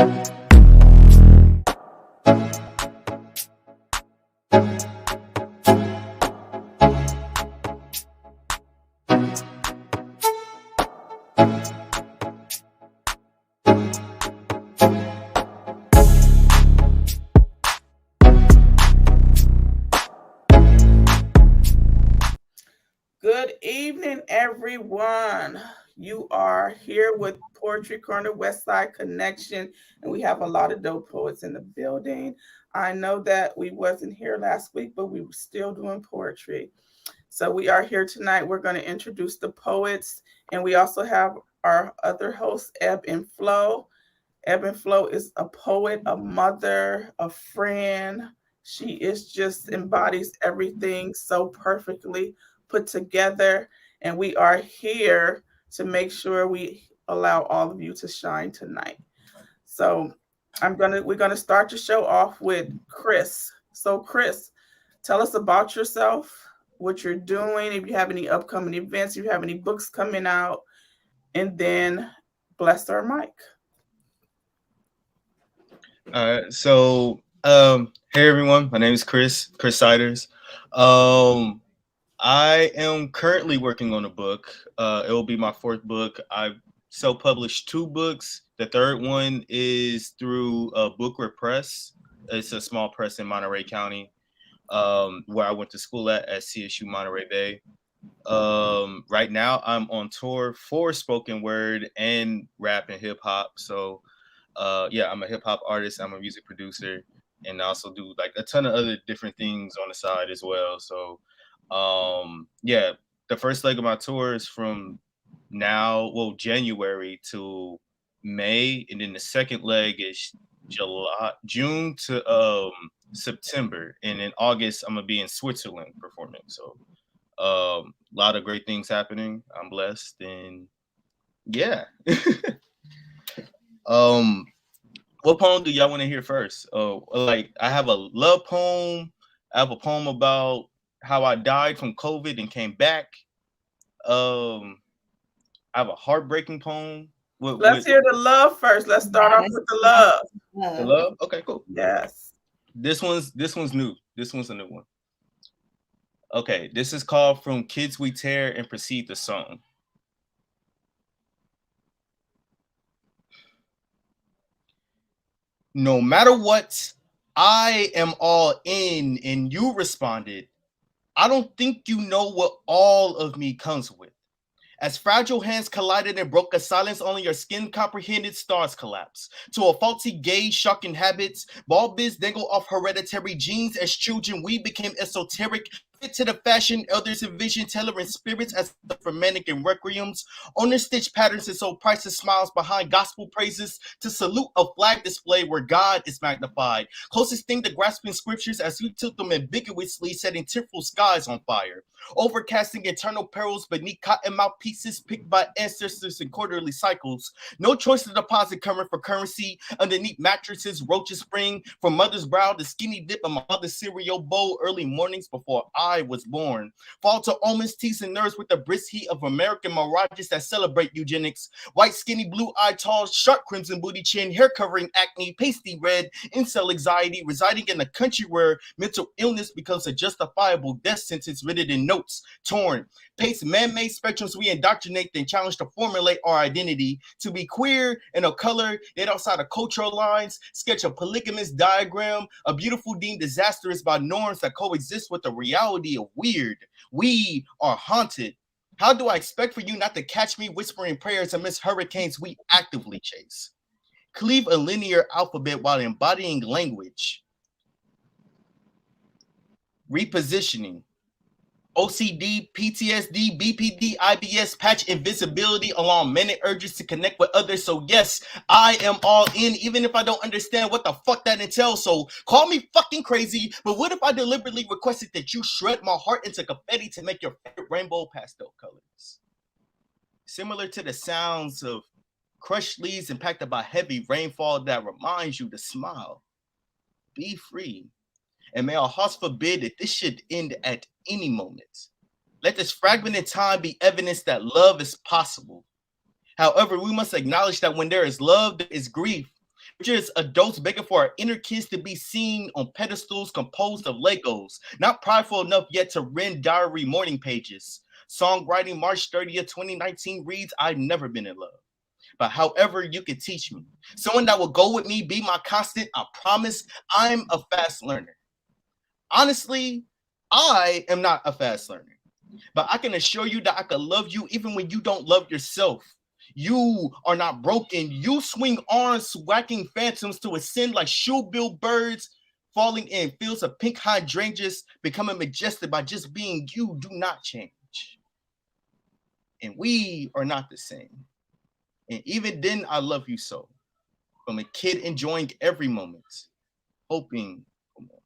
Good evening, everyone. You are here with Poetry Corner Westside Connection, and we have a lot of dope poets in the building. I know that we wasn't here last week, but we were still doing poetry. So we are here tonight. We're going to introduce the poets, and we also have our other hosts, Ebb and Flo. Ebb and Flo is a poet, a mother, a friend. She is just embodies everything so perfectly put together. And we are here to make sure we allow all of you to shine tonight. So we're gonna start the show off with Chris. So Chris, tell us about yourself, what you're doing, if you have any upcoming events, if you have any books coming out, and then bless our mic. Hey everyone, my name is Chris Siders. Um, I am currently working on a book. It will be my fourth book. I've self-published two books. The third one is through Booker Press. It's a small press in Monterey County, where I went to school at CSU Monterey Bay. Right now, I'm on tour for spoken word and rap and hip hop. So I'm a hip hop artist. I'm a music producer, and I also do like a ton of other different things on the side as well. So the first leg of my tour is from January to May, and then the second leg is June to September, and in August I'm gonna be in Switzerland performing. So a lot of great things happening. I'm blessed, and yeah. um What poem do y'all want to hear first? Like I have a love poem. I have a poem about how I died from COVID and came back. Um, I have a heartbreaking poem. Let's hear the love first. Let's start off with the love. The love. Okay, cool. Yes. This one's new. This one's a new one. Okay, this is called "From Kids We Tear and Proceed the Song." No matter what, I am all in, and you responded, I don't think you know what all of me comes with. As fragile hands collided and broke a silence, only your skin comprehended stars collapse. To a faulty gaze, shocking habits, ball biz dangle off hereditary genes. As children, we became esoteric, fit to the fashion, elders envision tailoring spirits as the fermentic and requiems. Owner stitch patterns and so priceless smiles behind gospel praises to salute a flag display where God is magnified. Closest thing to grasping scriptures as we took them ambiguously, setting tearful skies on fire. Overcasting eternal perils beneath cotton mouthpieces picked by ancestors in quarterly cycles. No choice to deposit current for currency. Underneath mattresses, roaches spring from mother's brow to skinny dip in my mother's cereal bowl early mornings before I was born. Fall to omens, teas, and nerves with the brisk heat of American mirages that celebrate eugenics. White, skinny, blue-eyed, tall, sharp crimson booty chin, hair covering acne, pasty red, incel anxiety, residing in a country where mental illness becomes a justifiable death sentence written in notes, torn. Paste man-made spectrums we indoctrinate, then challenge to formulate our identity. To be queer and of color, yet outside of cultural lines, sketch a polygamous diagram, a beautiful deemed disastrous by norms that coexist with the reality of weird. We are haunted. How do I expect for you not to catch me whispering prayers amidst hurricanes we actively chase? Cleave a linear alphabet while embodying language. Repositioning. OCD, PTSD, BPD, IBS, patch invisibility along many urges to connect with others. So yes, I am all in, even if I don't understand what the fuck that entails. So call me fucking crazy, but what if I deliberately requested that you shred my heart into confetti to make your favorite rainbow pastel colors? Similar to the sounds of crushed leaves impacted by heavy rainfall that reminds you to smile. Be free. And may our hearts forbid that this should end at any moment. Let this fragment in time be evidence that love is possible. However, we must acknowledge that when there is love, there is grief. just adults begging for our inner kids to be seen on pedestals composed of Legos, not prideful enough yet to rend diary morning pages. Songwriting March 30th, 2019 reads, I've never been in love. But however you can teach me. Someone that will go with me, be my constant. I promise I'm a fast learner. Honestly, I am not a fast learner. But I can assure you that I can love you even when you don't love yourself. You are not broken. You swing arms, whacking phantoms to ascend like shoebill birds, falling in fields of pink hydrangeas, becoming majestic by just being you. Do not change. And we are not the same. And even then, I love you so. From a kid enjoying every moment, hoping for more.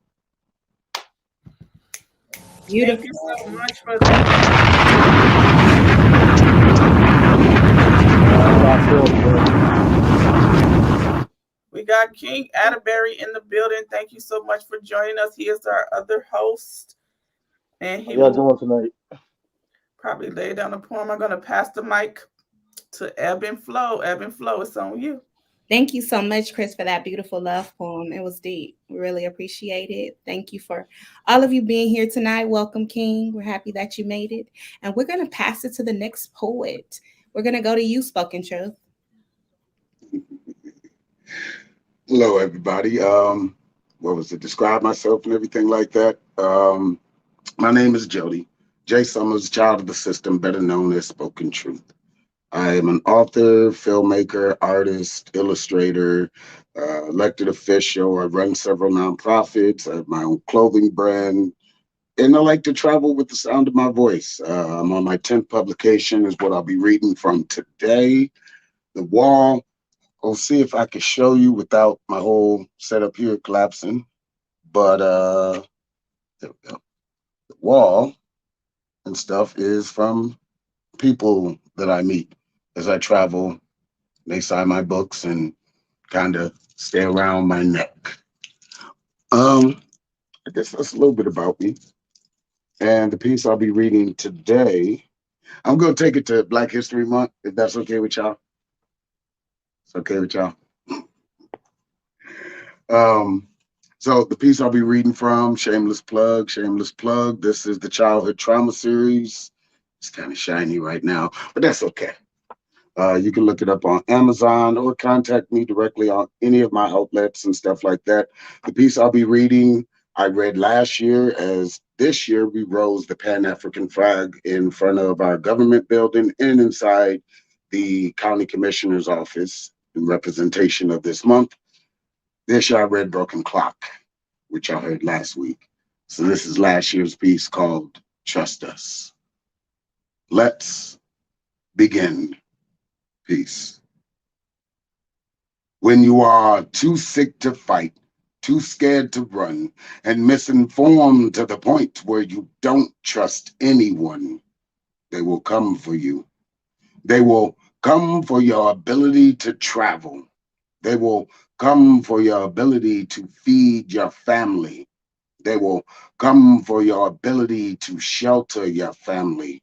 Thank you Beautiful. so much for that. We got King Atterbury in the building. Thank you so much for joining us. He is our other host. And he How y'all will doing tonight? probably lay down a poem. I'm going to pass the mic to Ebb and Flow. Ebb and Flow, it's on you. Thank you so much, Chris, for that beautiful love poem. It was deep. We really appreciate it. Thank you for all of you being here tonight. Welcome, King. We're happy that you made it. And we're going to pass it to the next poet. We're going to go to you, Spoken Truth. Hello, everybody. What was it? Describe myself and everything like that. My name is Jody J. Summers, child of the system, better known as Spoken Truth. I am an author, filmmaker, artist, illustrator, elected official. I run several nonprofits. I have my own clothing brand, and I like to travel with the sound of my voice. I'm on my 10th publication, is what I'll be reading from today. The Wall. I'll see if I can show you without my whole setup here collapsing. But there we go. The Wall and stuff is from people that I meet as I travel. They sign my books and kind of stay around my neck. I guess that's a little bit about me. And the piece I'll be reading today, I'm going to take it to Black History Month, if that's okay with y'all. It's okay with y'all. So the piece I'll be reading from, shameless plug, shameless plug. This is the Childhood Trauma series. It's kind of shiny right now, but that's okay. You can look it up on Amazon or contact me directly on any of my outlets and stuff like that. The piece I'll be reading, I read last year, as this year we rose the Pan-African flag in front of our government building and inside the county commissioner's office in representation of this month. This year I read Broken Clock, which I heard last week. So this is last year's piece called Trust Us. Let's begin. Peace. When you are too sick to fight, too scared to run, and misinformed to the point where you don't trust anyone, they will come for you. They will come for your ability to travel. They will come for your ability to feed your family. They will come for your ability to shelter your family.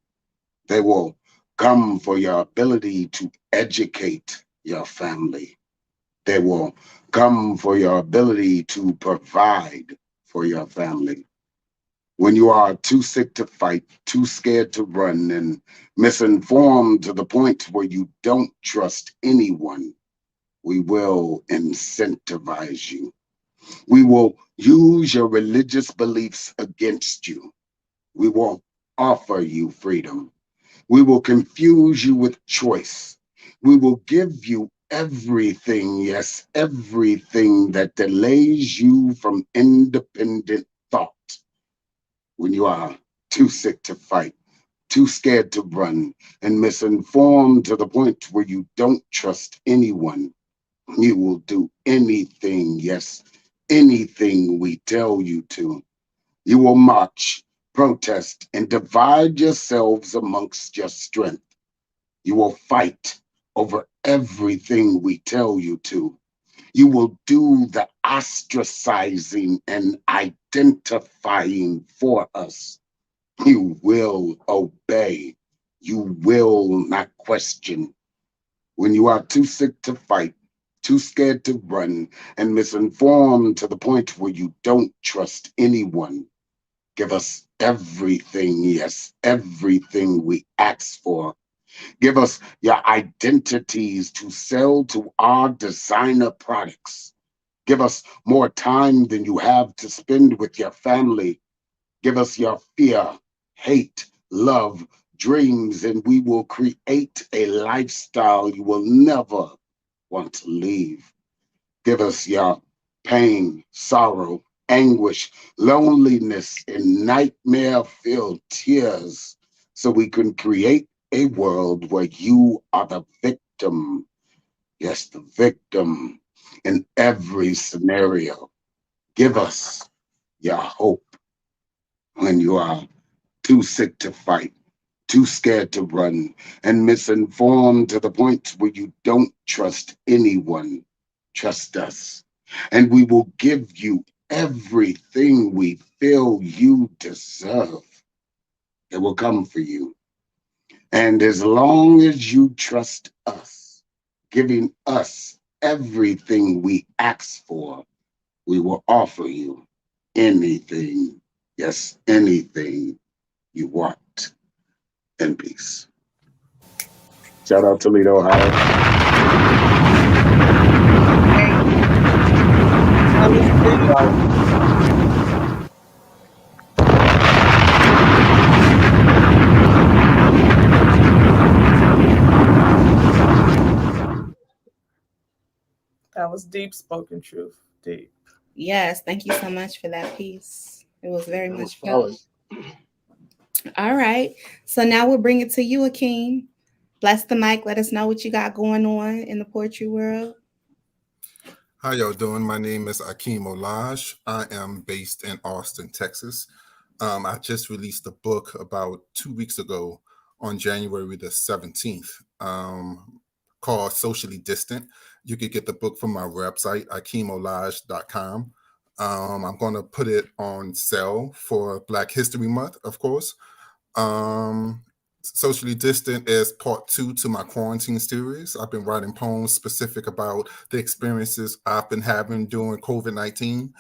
They will come for your ability to educate your family. They will come for your ability to provide for your family. When you are too sick to fight, too scared to run, and misinformed to the point where you don't trust anyone, we will incentivize you. We will use your religious beliefs against you. We will offer you freedom. We will confuse you with choice. We will give you everything, yes, everything that delays you from independent thought. When you are too sick to fight, too scared to run, and misinformed to the point where you don't trust anyone, you will do anything, yes, anything we tell you to. You will march, protest, and divide yourselves amongst your strength. You will fight over everything we tell you to. You will do the ostracizing and identifying for us. You will obey. You will not question. When you are too sick to fight, too scared to run, and misinformed to the point where you don't trust anyone. Give us everything, yes, everything we ask for. Give us your identities to sell to our designer products. Give us more time than you have to spend with your family. Give us your fear, hate, love, dreams, and we will create a lifestyle you will never want to leave. Give us your pain, sorrow, anguish, loneliness, and nightmare filled tears so we can create a world where you are the victim. Yes, the victim in every scenario. Give us your hope when you are too sick to fight, too scared to run, and misinformed to the point where you don't trust anyone. Trust us, and we will give you everything we feel you deserve. It will come for you. And as long as you trust us, giving us everything we ask for, we will offer you anything, yes, anything you want in peace. Shout out Toledo, Ohio. That was deep spoken truth. Deep. Yes, thank you so much for that piece. It was very That was much solid. felt. All right. So now we'll bring it to you, Akeem. Bless the mic. Let us know what you got going on in the poetry world. How y'all doing? My name is Akeem Olaj. I am based in Austin, Texas. I just released a book about 2 weeks ago on January the 17th called Socially Distant. You could get the book from my website, akeemolaj.com. I'm going to put it on sale for Black History Month, of course. Socially Distant is part 2 to my quarantine series. I've been writing poems specific about the experiences I've been having during COVID-19.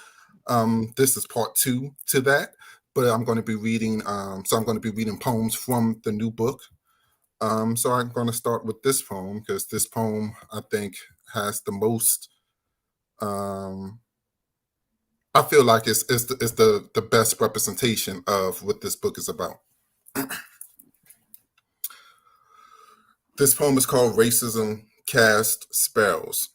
This is part 2 to that, but I'm going to be reading. So I'm going to be reading poems from the new book. So I'm going to start with this poem because this poem I think has the most. I feel like it's the best representation of what this book is about. This poem is called Racism Cast Spells.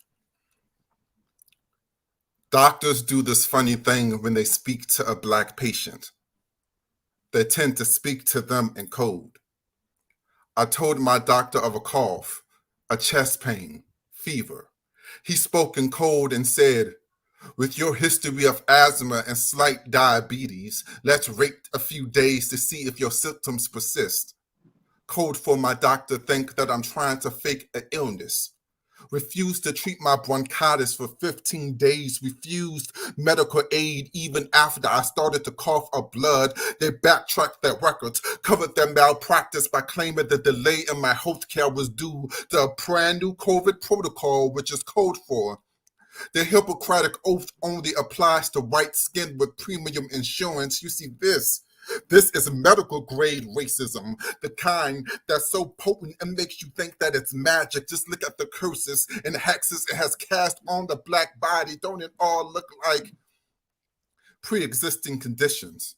Doctors do this funny thing when they speak to a Black patient. They tend to speak to them in code. I told my doctor of a cough, a chest pain, fever. He spoke in code and said, with your history of asthma and slight diabetes, let's wait a few days to see if your symptoms persist. Code for my doctor think that I'm trying to fake an illness. Refused to treat my bronchitis for 15 days, refused medical aid even after I started to cough up blood. They backtracked their records, covered their malpractice by claiming the delay in my healthcare was due to a brand new COVID protocol, which is code for. The Hippocratic Oath only applies to white skin with premium insurance. You see this. This is medical grade racism, the kind that's so potent and makes you think that it's magic. Just look at the curses and hexes it has cast on the Black body. Don't it all look like pre-existing conditions?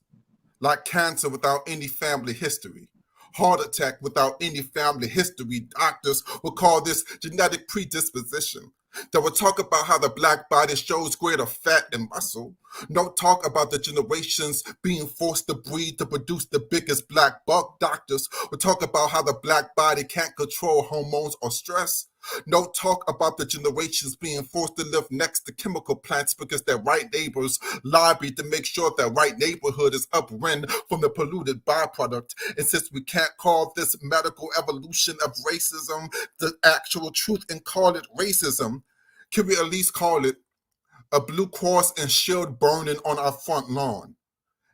Like cancer without any family history. Heart attack without any family history. Doctors will call this genetic predisposition. They will talk about how the Black body shows greater fat and muscle. No talk about the generations being forced to breed to produce the biggest Black buck. Doctors will talk about how the Black body can't control hormones or stress. No talk about the generations being forced to live next to chemical plants because their white neighbors lobby to make sure their white neighborhood is upwind from the polluted byproduct. And since we can't call this medical evolution of racism the actual truth and call it racism, can we at least call it a Blue Cross and shield burning on our front lawn?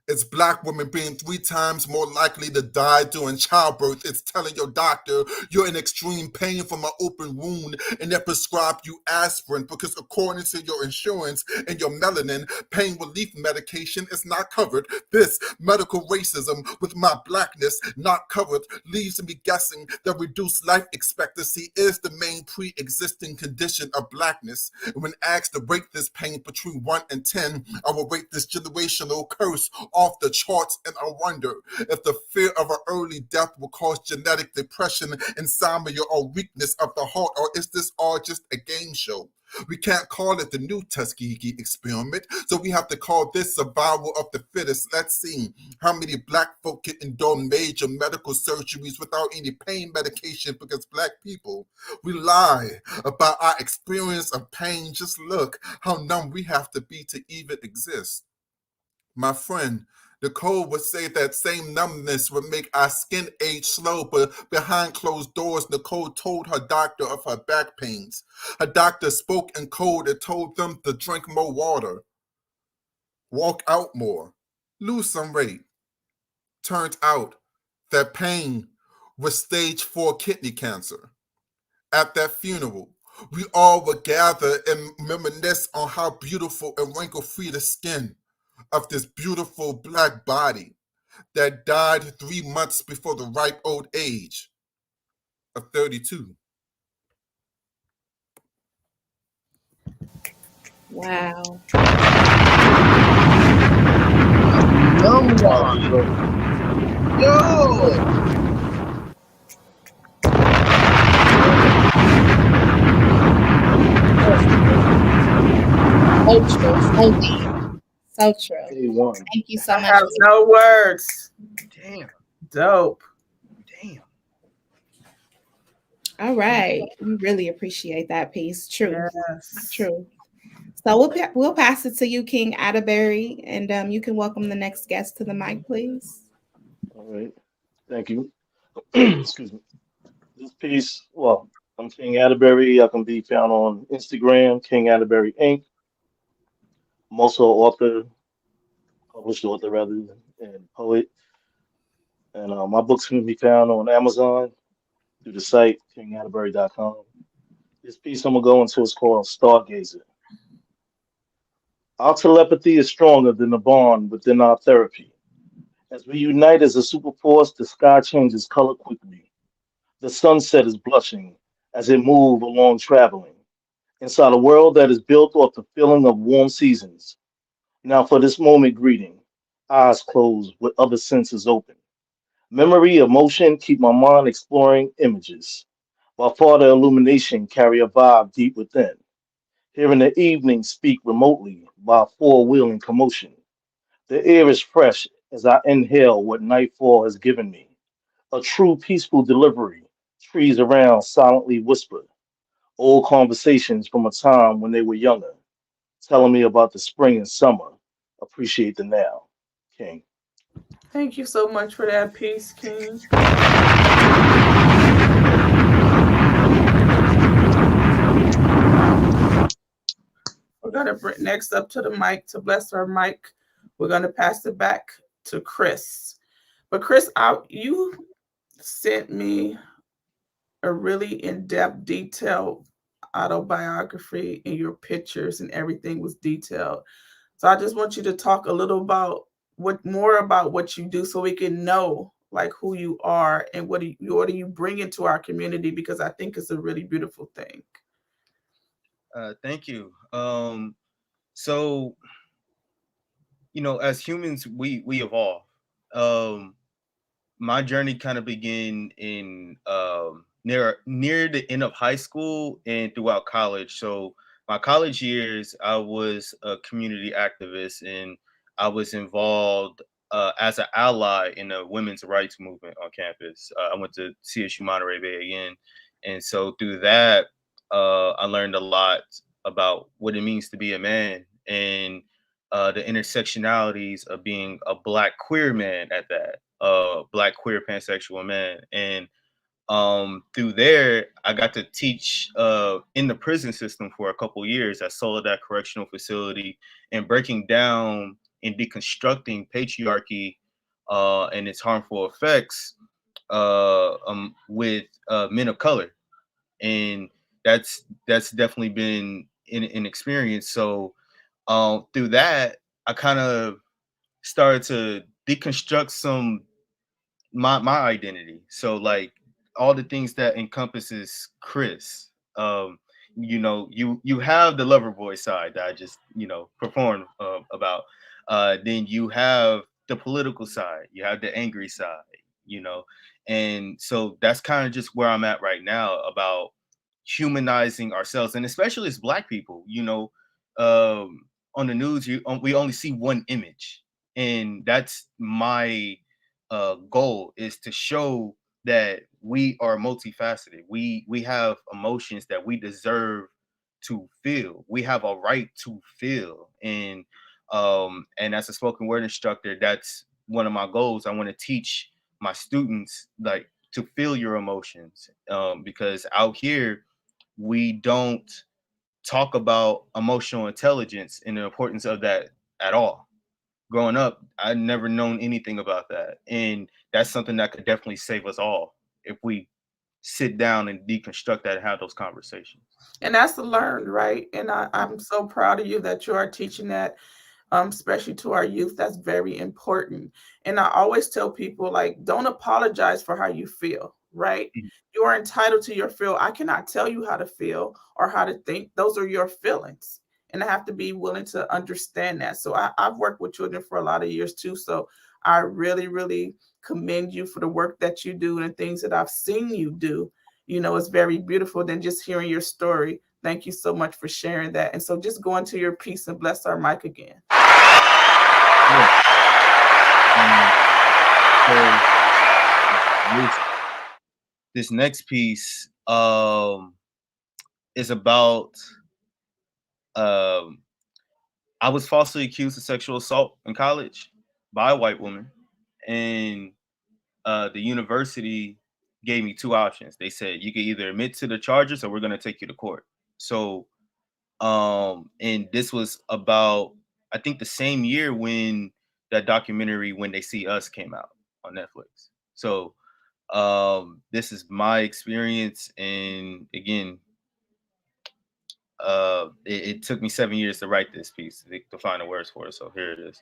It's Black women being 3 times more likely to die during childbirth. It's telling your doctor you're in extreme pain from an open wound and they prescribe you aspirin because according to your insurance and your melanin, pain relief medication is not covered. This medical racism with my Blackness not covered leaves me guessing that reduced life expectancy is the main pre-existing condition of Blackness. And when asked to rate this pain between 1 and 10, I will rate this generational curse off the charts, and I wonder if the fear of an early death will cause genetic depression, insomnia, or weakness of the heart, or is this all just a game show? We can't call it the new Tuskegee experiment, so we have to call this survival of the fittest. Let's see how many Black folk can endure major medical surgeries without any pain medication because Black people, we lie about our experience of pain. Just look how numb we have to be to even exist. My friend, Nicole would say that same numbness would make our skin age slow, but behind closed doors, Nicole told her doctor of her back pains. Her doctor spoke in code and told them to drink more water, walk out more, lose some weight. Turned out that pain was stage 4 kidney cancer. At that funeral, we all would gather and reminisce on how beautiful and wrinkle-free the skin of this beautiful Black body that died 3 months before the ripe old age of 32. Wow. Young one. Yo. So true. A1. Thank you so I much. have no words. Damn. Dope. Damn. All right. We really appreciate that piece. True. Yes. True. So we'll pass it to you, King Atterbury, and you can welcome the next guest to the mic, please. All right. Thank you. Excuse me. This piece, well, I'm King Atterbury. I can be found on Instagram, King Atterbury Inc. I'm also an author, published author rather, and poet. And my books can be found on Amazon through the site, kingatterbury.com. This piece I'm going to go into is called Stargazer. Our telepathy is stronger than the bond within our therapy. As we unite as a superforce, the sky changes color quickly. The sunset is blushing as it moves along traveling inside a world that is built off the feeling of warm seasons. Now for this moment greeting, eyes closed with other senses open. Memory, emotion keep my mind exploring images, while farther illumination carry a vibe deep within. Hearing the evening speak remotely while four-wheeling commotion. The air is fresh as I inhale what nightfall has given me. A true peaceful delivery. Trees around silently whisper. Old conversations from a time when they were younger, telling me about the spring and summer. Appreciate the now, King. Thank you so much for that piece, King. We're going to bring next up to the mic to bless our mic. We're going to pass it back to Chris. But Chris, you sent me a really in-depth, detailed autobiography, and your pictures and everything was detailed. So I just want you to talk a little about what you do so we can know like who you are and what do you bring into our community, because I think it's a really beautiful thing. Thank you. So as humans, we evolve. Um, my journey kind of began in near the end of high school and throughout college. So my college years, I was a community activist and I was involved as an ally in the women's rights movement on campus. I went to CSU Monterey Bay again, and so through that, I learned a lot about what it means to be a man and the intersectionalities of being a Black queer man at that, Black queer pansexual man. And through there, I got to teach in the prison system for a couple years at Soledad Correctional Facility and breaking down in deconstructing patriarchy and its harmful effects with men of color, and that's definitely been an experience. So through that, I kind of started to deconstruct some my identity. So like all the things that encompasses Chris. You have the lover boy side that I just performed about. Then you have the political side. You have the angry side. You know, and so that's kind of just where I'm at right now about humanizing ourselves, and especially as Black people. On the news, we only see one image, and that's my goal is to show that we are multifaceted. We have emotions that we deserve to feel. We have a right to feel, and as a spoken word instructor, that's one of my goals. I want to teach my students like to feel your emotions, because out here we don't talk about emotional intelligence and the importance of that at all. Growing up, I'd never known anything about that. And that's something that could definitely save us all if we sit down and deconstruct that and have those conversations. And that's learned, right? And I'm so proud of you that you are teaching that, especially to our youth. That's very important. And I always tell people, like, don't apologize for how you feel, right? Mhm. You are entitled to your feel. I cannot tell you how to feel or how to think. Those are your feelings. And I have to be willing to understand that. So I've worked with children for a lot of years too. So I really, really commend you for the work that you do and the things that I've seen you do. It's very beautiful than just hearing your story. Thank you so much for sharing that. And so just go into your piece and bless our mic again. Yeah. So this next piece is about um, I was falsely accused of sexual assault in college by a white woman, and the university gave me two options. They said you can either admit to the charges or we're going to take you to court. So and this was about, I think, the same year when that documentary When They See Us came out on Netflix. So this is my experience, and again, it took me 7 years to write this piece to find the words for it. So here it is.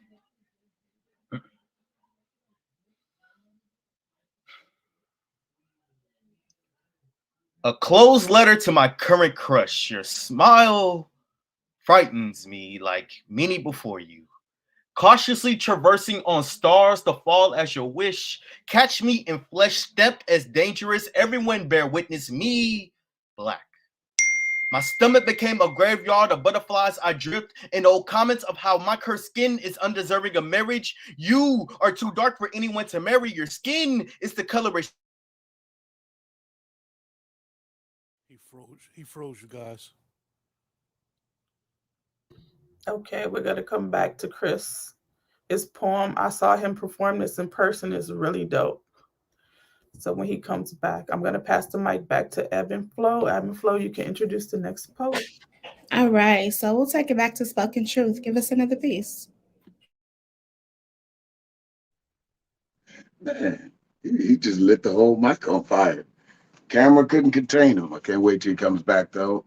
A closed letter to my current crush. Your smile frightens me like many before you. Cautiously traversing on stars to fall as your wish. Catch me in flesh, step as dangerous. Everyone bear witness, me Black. My stomach became a graveyard of butterflies I dripped, and old comments of how my cursed skin is undeserving of marriage. You are too dark for anyone to marry. Your skin is the color of... He froze you guys. Okay, we're going to come back to Chris. His poem, I saw him perform this in person, is really dope. So when he comes back, I'm going to pass the mic back to Evan Flo. Evan Flo, you can introduce the next poet. All right, so we'll take it back to Spoken Truth. Give us another piece. Man, he just lit the whole mic on fire. Camera couldn't contain him. I can't wait till he comes back though.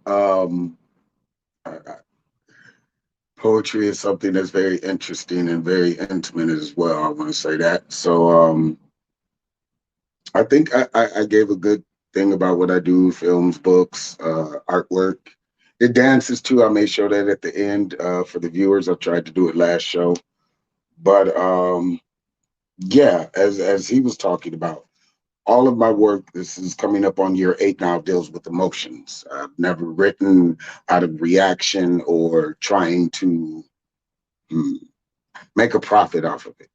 Poetry is something that's very interesting and very intimate as well. I want to say that. So I think I gave a good thing about what I do: films, books, artwork. It dances too. I may show that at the end for the viewers. I tried to do it last show, but yeah, as he was talking about, all of my work, this is coming up on year 8 now, deals with emotions. I've never written out of reaction or trying to make a profit off of it.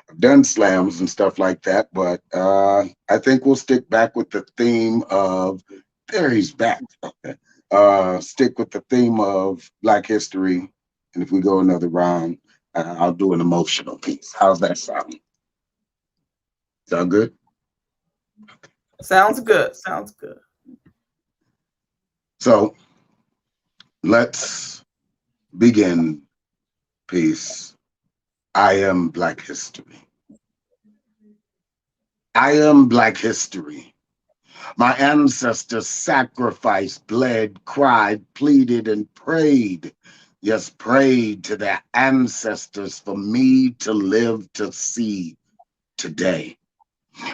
I've done slams and stuff like that, but I think we'll stick back with the theme of, there he's back. Stick with the theme of Black history. And if we go another round, I'll do an emotional piece. How's that sound? Sound good? Sounds good. Sounds good. So let's begin. Peace. I am Black history. I am Black history. My ancestors sacrificed, bled, cried, pleaded, and prayed. Yes, prayed to their ancestors for me to live to see today.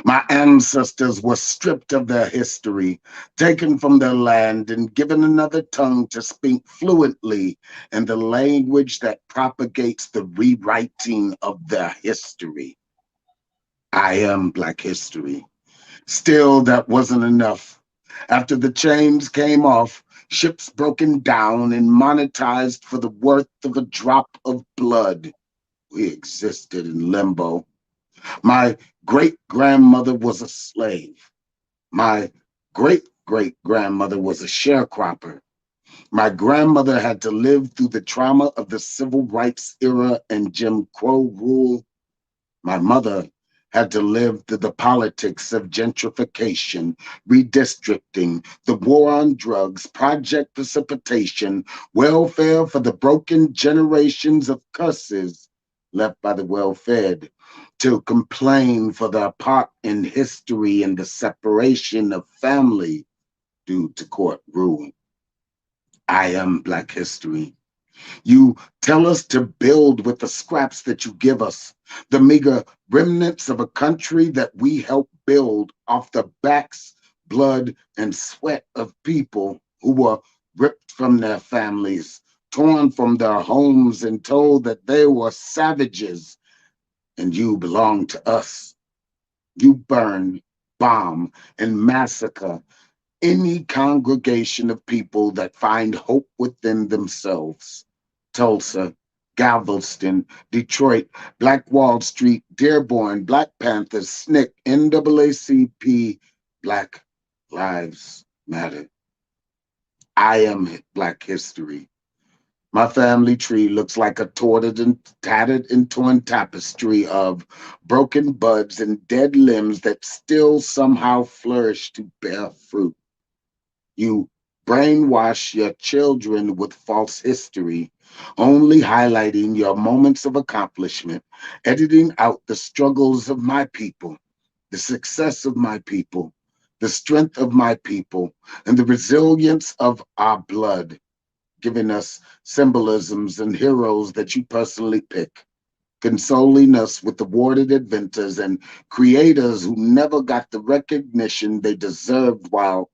My ancestors were stripped of their history, taken from their land, and given another tongue to speak fluently in the language that propagates the rewriting of their history. I am Black history. Still, that wasn't enough. After the chains came off, ships broken down and monetized for the worth of a drop of blood, we existed in limbo. My great grandmother was a slave. My great great grandmother was a sharecropper. My grandmother had to live through the trauma of the civil rights era and Jim Crow rule. My mother had to live through the politics of gentrification, redistricting, the war on drugs, project precipitation, welfare for the broken generations of curses left by the well-fed, to complain for their part in history and the separation of family due to court rule. I am Black history. You tell us to build with the scraps that you give us, the meager remnants of a country that we help build off the backs, blood, and sweat of people who were ripped from their families, torn from their homes, and told that they were savages, and you belong to us. You burn, bomb, and massacre any congregation of people that find hope within themselves. Tulsa, Galveston, Detroit, Black Wall Street, Dearborn, Black Panthers, SNCC, NAACP, Black Lives Matter. I am Black history. My family tree looks like a tattered and torn tapestry of broken buds and dead limbs that still somehow flourish to bear fruit. You brainwash your children with false history, only highlighting your moments of accomplishment, editing out the struggles of my people, the success of my people, the strength of my people, and the resilience of our blood, giving us symbolisms and heroes that you personally pick, consoling us with awarded inventors and creators who never got the recognition they deserved while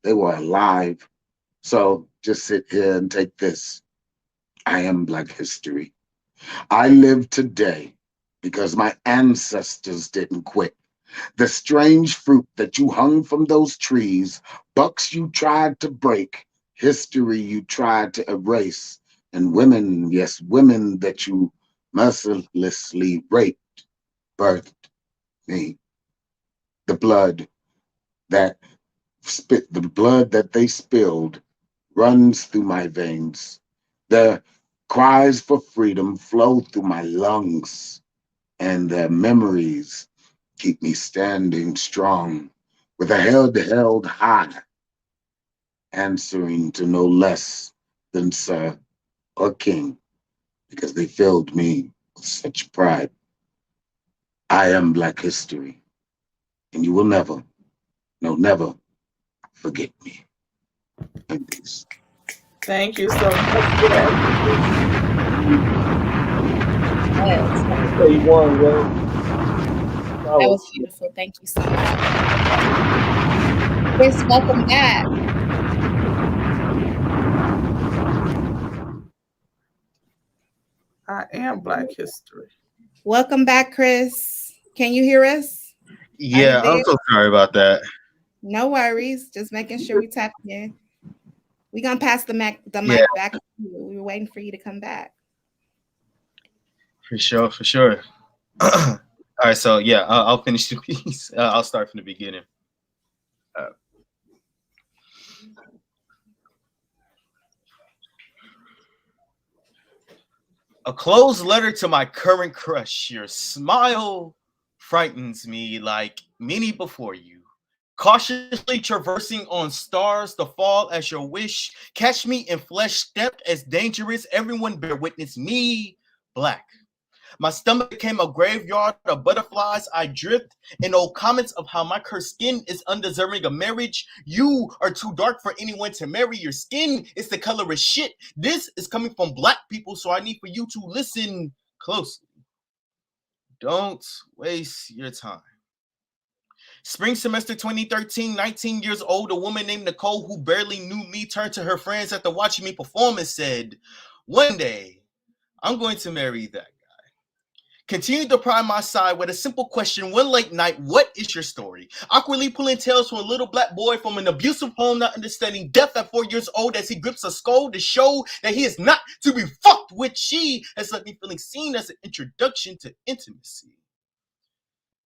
they were alive. So just sit here and take this. I am Black history. I live today because my ancestors didn't quit. The strange fruit that you hung from those trees, bucks you tried to break, history you tried to erase, and women, yes, women that you mercilessly raped, birthed me. The blood that the blood that they spilled runs through my veins. Their cries for freedom flow through my lungs, and their memories keep me standing strong with a head held high, answering to no less than Sir or King, because they filled me with such pride. I am Black history, and you will never, no, never forget me. And peace. Thank you so much for that. Yes, Say one, yo. that was Flowers. beautiful. Thank you so much. Chris, welcome back. I am Black history. Welcome back, Chris. Can you hear us? Are you Yeah, I'm there? so sorry about that. No worries. Just making sure we tap in. We're gonna pass the Yeah, mic back to you. We were waiting for you to come back. for sure, for sure. All right, so yeah, I'll finish the piece. I'll start from the beginning. Uh, a closed letter to my current crush. Your smile frightens me like many before you. Cautiously traversing on stars to fall as your wish. Catch me in flesh stepped as dangerous. Everyone bear witness me, Black. My stomach became a graveyard of butterflies. I drift in old comments of how my cursed skin is undeserving of marriage. You are too dark for anyone to marry. Your skin is the color of shit. This is coming from black people, so I need for you to listen closely. Don't waste your time. Spring semester 2013, 19 years old, a woman named Nicole who barely knew me turned to her friends after watching me perform and said, "One day, I'm going to marry that guy." Continued to pry my side with a simple question one late night: "What is your story?" Awkwardly pulling tales from a little black boy from an abusive home, not understanding death at 4 years old as he grips a skull to show that he is not to be fucked with. She has left me feeling seen as an introduction to intimacy.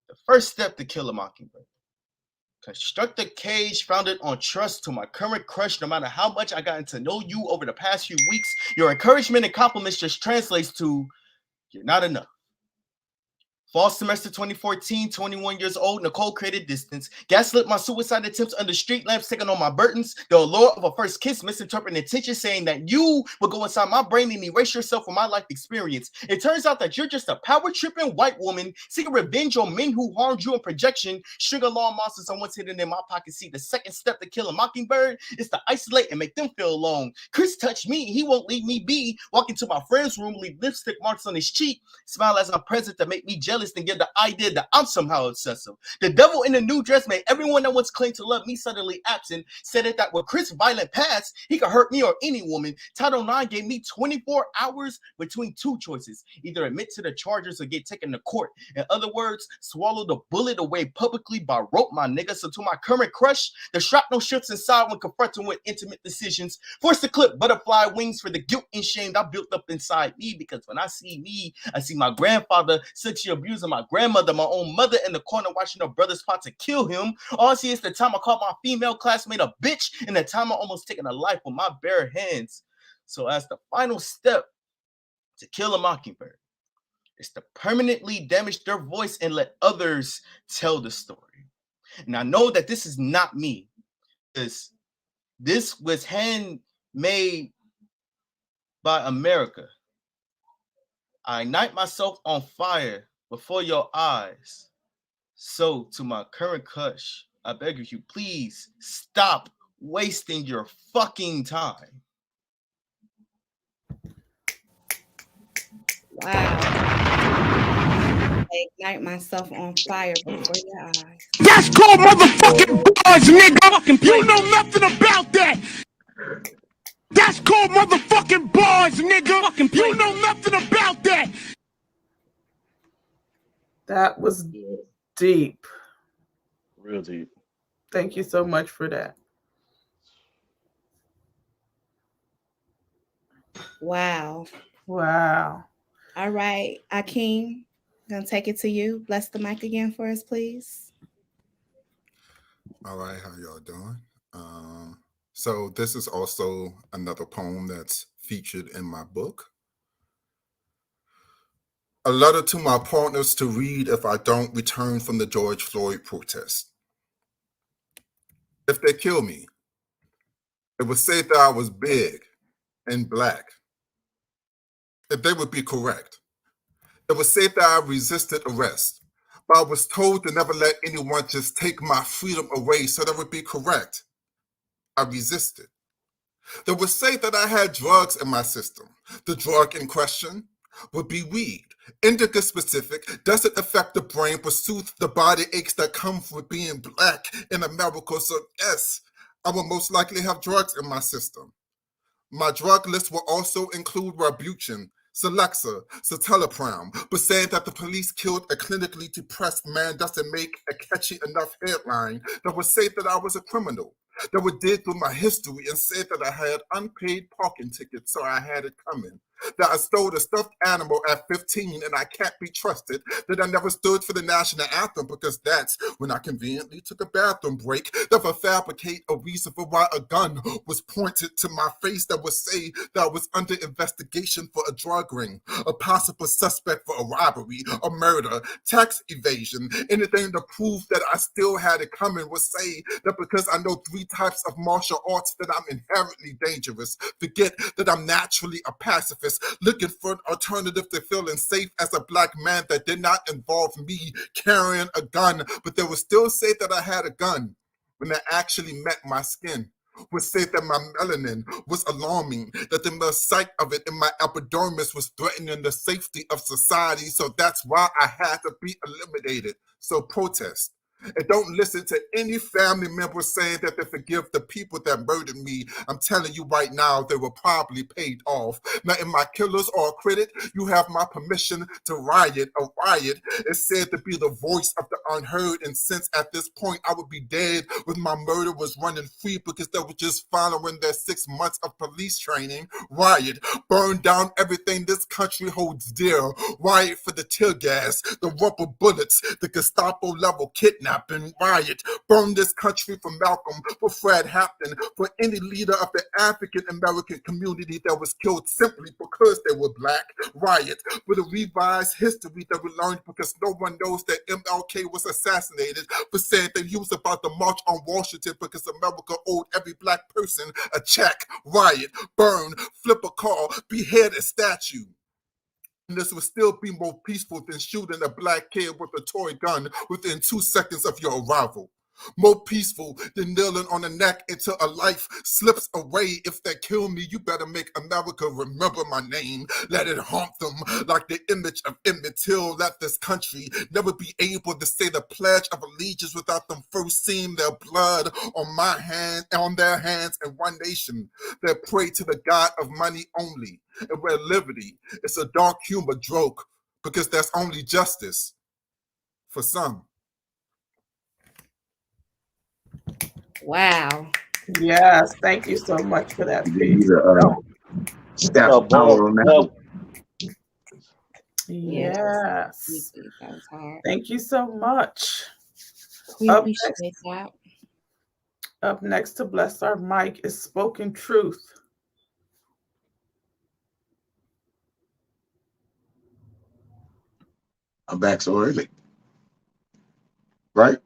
The first step to kill a mockingbird. Construct a cage founded on trust to my current crush. No matter how much I gotten to know you over the past few weeks, your encouragement and compliments just translates to, "You're not enough." Fall semester 2014, 21 years old, Nicole created distance. Gaslit my suicide attempts under street lamps, taking on my burdens. The allure of a first kiss, misinterpreting intention, saying that you would go inside my brain and erase yourself from my life experience. It turns out that you're just a power-tripping white woman seeking revenge on men who harmed you in projection. String alarm monsters are once hidden in my pocket. See, the second step to kill a mockingbird is to isolate and make them feel alone. Chris touched me, he won't leave me be. Walk into my friend's room, leave lipstick marks on his cheek. Smile as I'm present to make me jealous and give the idea that I'm somehow obsessive. The devil in the new dress made everyone that once claimed to love me suddenly absent. Said it that with Chris' violent past, he could hurt me or any woman. Title IX gave me 24 hours between two choices: either admit to the charges or get taken to court. In other words, swallow the bullet away publicly by rope, my nigga. So to my current crush, the shrapnel shifts inside when confronting with intimate decisions. Forced to clip butterfly wings for the guilt and shame I built up inside me, because when I see me, I see my grandfather sexually abusing my grandmother, my own mother in the corner watching her brother's plot to kill him. All I see is the time I called my female classmate a bitch and the time I almost taken a life with my bare hands. So as the final step to kill a mockingbird is to permanently damage their voice and let others tell the story. And I know that this is not me, because this was handmade by America. I ignite myself on fire before your eyes. So to my current crush, I beg of you, please stop wasting your fucking time. Wow. I ignite myself on fire before your eyes. That's called motherfucking bars, nigga. You know nothing about that. That's called motherfucking bars, nigga. You know nothing about that. That was deep. Real deep. Thank you so much for that. Wow. Wow. All right, Akeem, gonna take it to you. Bless the mic again for us, please. All right, how y'all doing? So this is also another poem that's featured in my book. A letter to my partners to read if I don't return from the George Floyd protest. If they kill me, it would say that I was big and black. If they would be correct, it would say that I resisted arrest, but I was told to never let anyone just take my freedom away, so that would be correct. I resisted. They would say that I had drugs in my system. The drug in question would be weed. Indica specific, doesn't affect the brain, but soothe the body aches that come with being black in America. So yes, I will most likely have drugs in my system. My drug list will also include Wellbutrin, Celexa, citalopram, but saying that the police killed a clinically depressed man doesn't make a catchy enough headline that would say that I was a criminal, that would dig through my history and say that I had unpaid parking tickets, so I had it coming, that I stole a stuffed animal at 15 and I can't be trusted, that I never stood for the national anthem because that's when I conveniently took a bathroom break, that I fabricate a reason for why a gun was pointed to my face that would say that I was under investigation for a drug ring, a possible suspect for a robbery, a murder, tax evasion, anything to prove that I still had it coming would say that because I know 3 types of martial arts that I'm inherently dangerous, forget that I'm naturally a pacifist, purpose, looking for an alternative to feeling safe as a black man that did not involve me carrying a gun, but they would still say that I had a gun when they actually met my skin. Would say that my melanin was alarming, that the mere sight of it in my epidermis was threatening the safety of society, so that's why I had to be eliminated. So protest. And don't listen to any family member saying that they forgive the people that murdered me. I'm telling you right now, they were probably paid off. Now, if my killers are a critic, you have my permission to riot. A riot is said to be the voice of the unheard. And since at this point I would be dead with my murderers running free because they were just following their 6 months of police training, riot, burn down everything this country holds dear. Riot for the tear gas, the rubber bullets, the Gestapo level kidnapping. Riot, burn this country for Malcolm, for Fred Hampton, for any leader of the African American community that was killed simply because they were black. Riot, for the revised history that we learned because no one knows that MLK was assassinated, for saying that he was about to march on Washington because America owed every black person a check. Riot, burn, flip a car, behead a statue. This would still be more peaceful than shooting a black kid with a toy gun within 2 seconds of your arrival. More peaceful than kneeling on the neck until a life slips away. If they kill me, you better make America remember my name. Let it haunt them like the image of Emmett Till. Let this country never be able to say the Pledge of Allegiance without them first seeing their blood on my hand, on their hands in one nation. They pray to the God of money only, and where liberty is a dark humor joke because that's only justice for some. Wow. Yes, thank you so much for that Give you piece. the stamp The of power bomb. on that. Yes. Yes. That was hard. Thank you so much. We Up appreciate that. Up next to bless our mic is Spoken Truth. I'm back so early, right?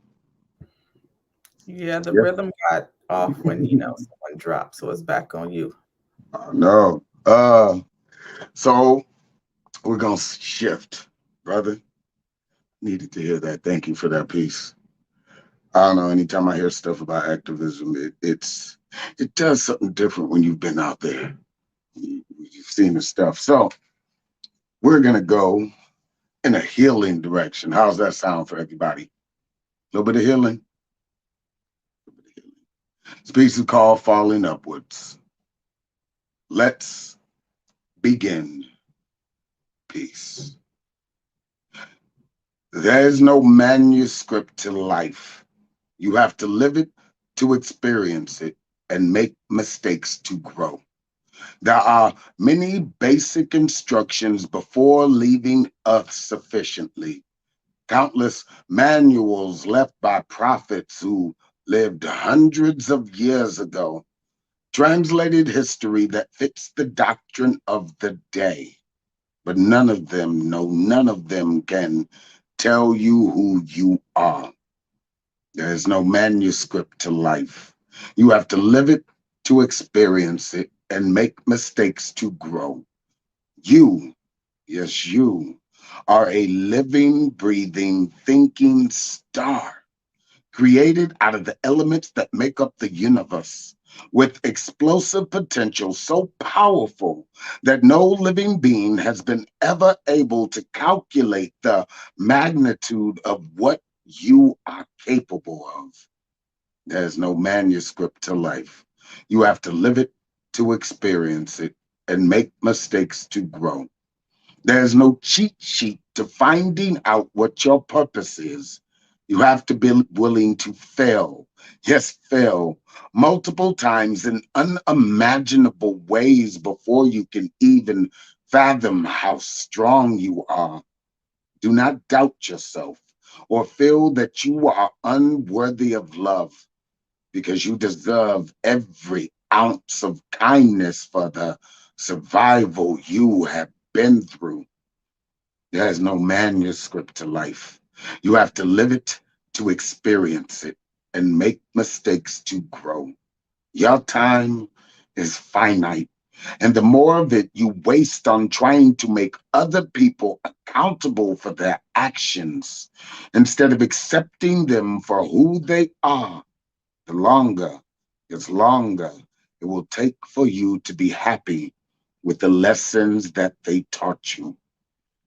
Yeah, the Yeah. rhythm got off when someone dropped, so it's back on you. No. So we're gonna shift, brother. Needed to hear that. Thank you for that piece. I don't know. Anytime I hear stuff about activism, it does something different when you've been out there. You've seen the stuff. So we're gonna go in a healing direction. How's that sound for everybody? A little bit of healing. This piece is called Falling Upwards. Let's begin. Peace. There is no manuscript to life. You have to live it to experience it and make mistakes to grow. There are many basic instructions before leaving Earth sufficiently. Countless manuals left by prophets who lived hundreds of years ago. Translated history that fits the doctrine of the day. But none of them can tell you who you are. There is no manuscript to life. You have to live it to experience it and make mistakes to grow. You, yes, you, are a living, breathing, thinking star, created out of the elements that make up the universe, with explosive potential so powerful that no living being has been ever able to calculate the magnitude of what you are capable of. There's no manuscript to life. You have to live it to experience it and make mistakes to grow. There's no cheat sheet to finding out what your purpose is. You have to be willing to fail. Yes, fail multiple times in unimaginable ways before you can even fathom how strong you are. Do not doubt yourself or feel that you are unworthy of love, because you deserve every ounce of kindness for the survival you have been through. There is no manuscript to life. You have to live it to experience it and make mistakes to grow. Your time is finite. And the more of it you waste on trying to make other people accountable for their actions instead of accepting them for who they are, the longer it will take for you to be happy with the lessons that they taught you.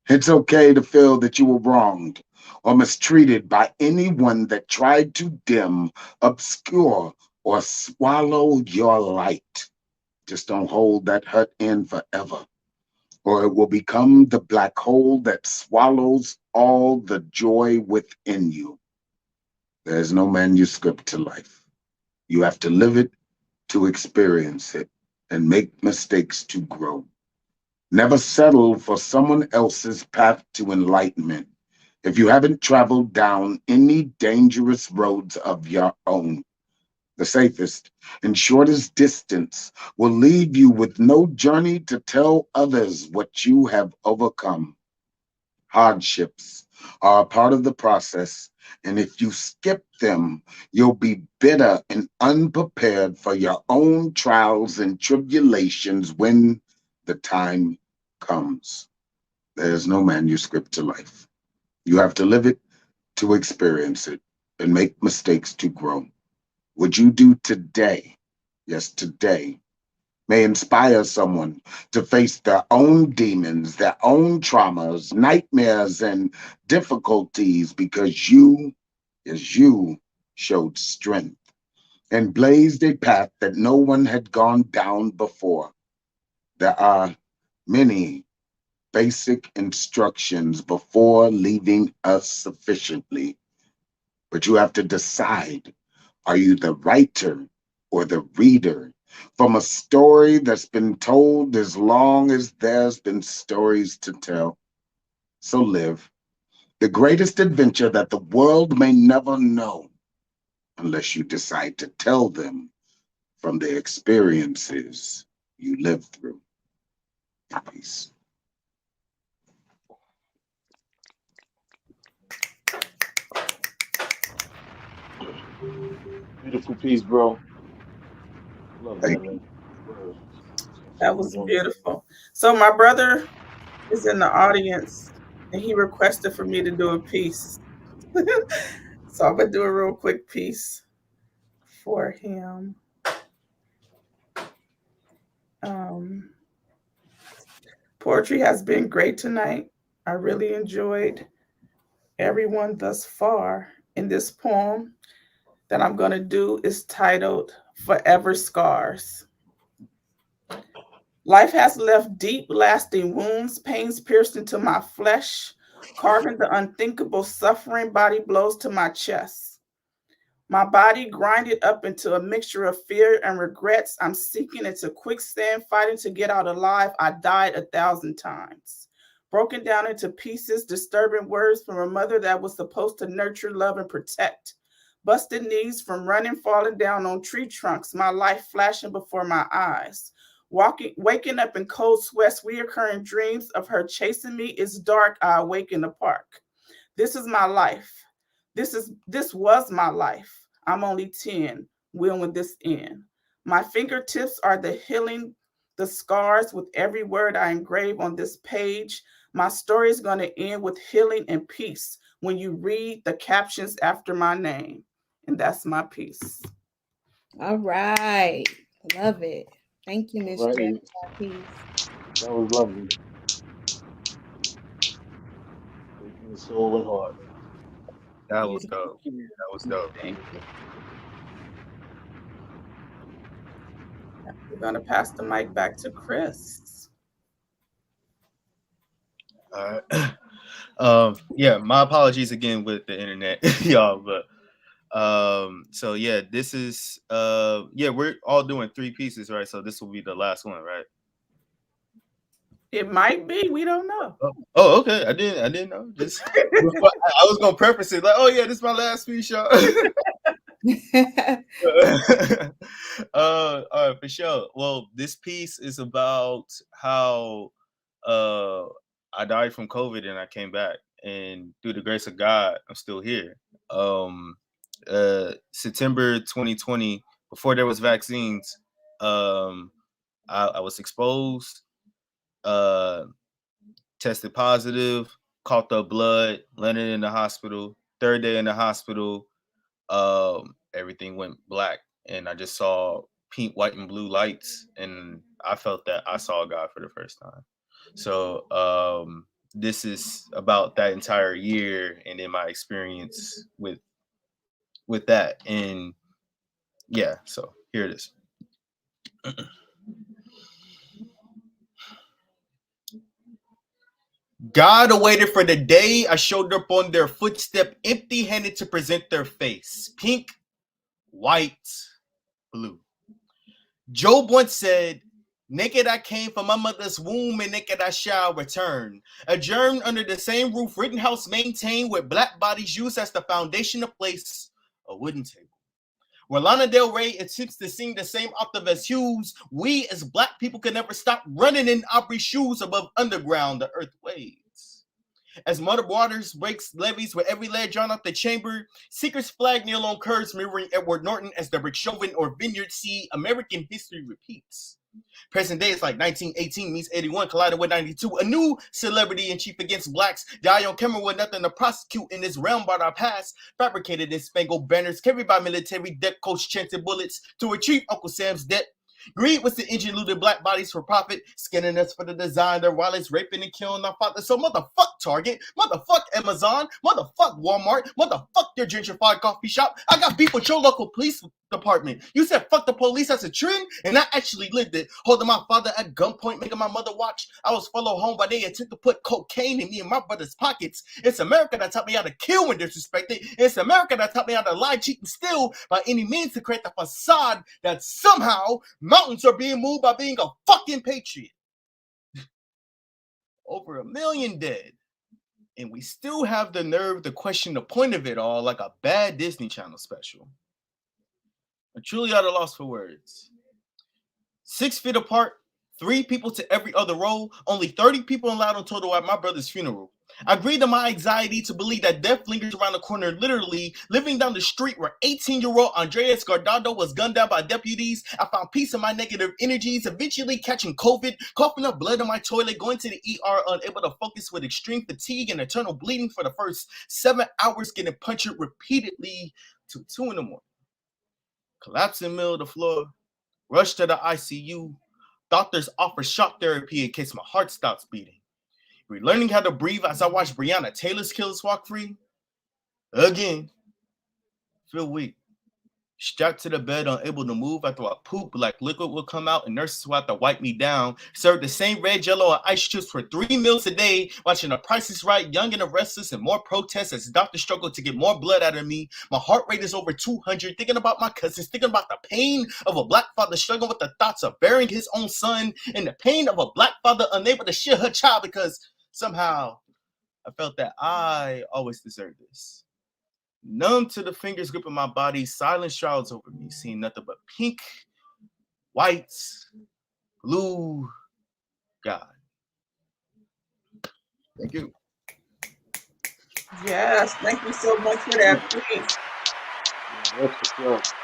It's okay to feel that you were wronged or mistreated by anyone that tried to dim, obscure, or swallow your light. Just don't hold that hurt in forever, or it will become the black hole that swallows all the joy within you. There's no manuscript to life. You have to live it to experience it and make mistakes to grow. Never settle for someone else's path to enlightenment if you haven't traveled down any dangerous roads of your own. The safest and shortest distance will leave you with no journey to tell others what you have overcome. Hardships are a part of the process, and if you skip them, you'll be bitter and unprepared for your own trials and tribulations when the time comes. There's no manuscript to life. You have to live it to experience it and make mistakes to grow. What you do today, yes, today, may inspire someone to face their own demons, their own traumas, nightmares, and difficulties because you, as you, showed strength and blazed a path that no one had gone down before. There are many basic instructions before leaving us sufficiently, but you have to decide, are you the writer or the reader from a story that's been told as long as there's been stories to tell? So live the greatest adventure that the world may never know unless you decide to tell them from the experiences you lived through. Peace. Beautiful piece, bro. Love that, Thank you. man. Word. That Super was wonderful. beautiful. So my brother is in the audience and he requested for me to do a piece. So I'm gonna do a real quick piece for him. Um, Poetry has been great tonight. I really enjoyed everyone thus far. In this poem that I'm going to do is titled Forever Scars. Life has left deep, lasting wounds, pains pierced into my flesh, carving the unthinkable suffering, body blows to my chest. My body grinded up into a mixture of fear and regrets. I'm sinking into quicksand, fighting to get out alive. I died 1,000 times. Broken down into pieces, disturbing words from a mother that was supposed to nurture, love, and protect. Busted knees from running, falling down on tree trunks, my life flashing before my eyes. Waking up in cold sweats, reoccurring dreams of her chasing me. It's dark, I awake in the park. This is my life. This was my life. I'm only 10. When will this end? My fingertips are the healing, the scars with every word I engrave on this page. My story is going to end with healing and peace when you read the captions after my name. And that's my piece. All right. Love it. Thank you, All Miss right. J, for that piece. That was lovely. Straight from the soul and heart. That was Beautiful. dope. That was dope. Thank you. We're going to pass the mic back to Chris. All right. Yeah, my apologies again with the internet, y'all. But so yeah, this is yeah, we're all doing three pieces, right? So this will be the last one, right? It might be, we don't know. Oh, okay. I didn't know. Just I was gonna preface it like, oh yeah, this is my last piece, y'all. All right, for sure. Well, this piece is about how uh I died from COVID and I came back, and through the grace of God, I'm still here. Um, September 2020, before there was vaccines, um, I was exposed, uh, tested positive, caught the blood, landed in the hospital. Third day in the hospital, everything went black, and I just saw pink, white, and blue lights, and I felt that I saw God for the first time. So this is about that entire year, and in my experience with that, and yeah. So here it is. God awaited for the day I showed up on their footstep, empty-handed to present their face. Pink, white, blue. Job once said, naked I came from my mother's womb, and naked I shall return. Adjourned under the same roof, Rittenhouse maintained, with black bodies used as the foundation to place a wooden table. Where Lana Del Rey attempts to sing the same octave as Hughes, we as black people can never stop running in Aubrey's shoes above underground, the earth waves. As Mother Waters breaks levees with every lead drawn out the chamber, seekers flag kneel on curves mirroring Edward Norton as the Rick Chauvin or Vineyard see American history repeats. Present day is like 1918 meets 81 collided with 92. A new celebrity in chief against blacks die on camera with nothing to prosecute in this realm but our past. Fabricated in spangled banners carried by military deck coach chanted bullets to retrieve Uncle Sam's debt. Greed was the engine looted black bodies for profit, skinning us for the design, their wallets, raping and killing our fathers. So motherfuck Target, motherfuck Amazon, motherfuck Walmart, motherfuck your gentrified coffee shop. I got beef with your local police department. You said fuck the police as a trend, and I actually lived it. Holding my father at gunpoint, making my mother watch. I was followed home by they attempt to put cocaine in me and my brother's pockets. It's America that taught me how to kill when disrespected. It's America that taught me how to lie, cheat, and steal by any means to create the facade that somehow mountains are being moved by being a fucking patriot. Over 1 million dead. And we still have the nerve to question the point of it all like a bad Disney Channel special. I'm truly at a loss for words. 6 feet apart, 3 people to every other row, only 30 people allowed in total at my brother's funeral. I agreed to my anxiety to believe that death lingers around the corner, literally living down the street where 18-year-old Andrea Lee was gunned down by deputies. I found peace in my negative energies, eventually catching COVID, coughing up blood in my toilet, going to the ER, unable to focus with extreme fatigue and eternal bleeding for the first 7 hours, getting punctured repeatedly till 2 in the morning. Collapsed in the middle of the floor, rushed to the ICU. Doctors offer shock therapy in case my heart stops beating. Relearning how to breathe as I watch Breonna Taylor's killers walk free. Again, feel weak. Strapped to the bed, unable to move after I poop, like liquid would come out, and nurses would have to wipe me down. Served the same red, jello, and ice chips for 3 meals a day, watching The Price is Right, Young and the Restless, and more protests as doctors struggle to get more blood out of me. My heart rate is over 200, thinking about my cousins, thinking about the pain of a black father struggling with the thoughts of burying his own son, and the pain of a black father unable to share her child because somehow I felt that I always deserved this. Numb to the fingers gripping my body, silence shrouds over me, seeing nothing but pink, white, blue, God. Thank you. Yes, thank you so much for that, please. That's what's up.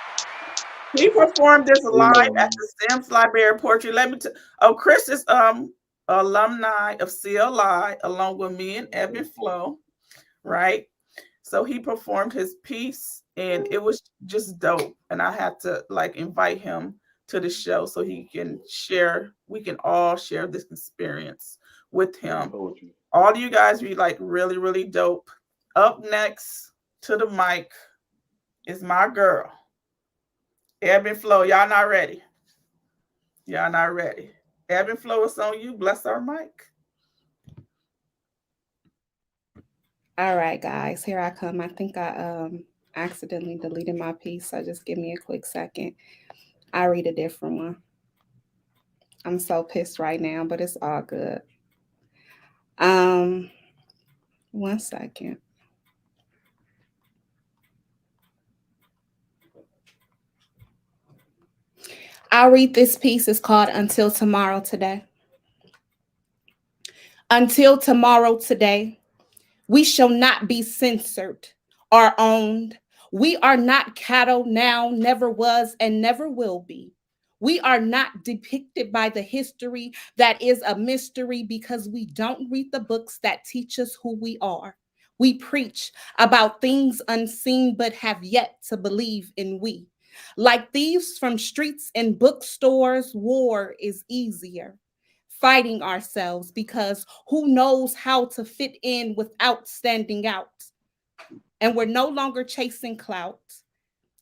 He performed this live Amen, at man. the Sims Library Poetry. Let me Chris is alumni of CLI along with me and Evan Flo, right? So he performed his piece and it was just dope. And I had to like invite him to the show so he can share, we can all share this experience with him. Poetry. All of you guys be like really, really dope. Up next to the mic is my girl, Ebb and Flow. Y'all not ready. Y'all not ready. Ebb and Flow is on you. Bless our mic. All right, guys, here I come. I think I accidentally deleted my piece, so just give me a quick second. I read a different one. I'm so pissed right now, but it's all good. 1 second. I'll read this piece. It's called Until Tomorrow Today. Until tomorrow today, we shall not be censored or owned. We are not cattle now, never was, and never will be. We are not depicted by the history that is a mystery because we don't read the books that teach us who we are. We preach about things unseen but have yet to believe in we. Like thieves from streets and bookstores, war is easier. Fighting ourselves because who knows how to fit in without standing out. And we're no longer chasing clout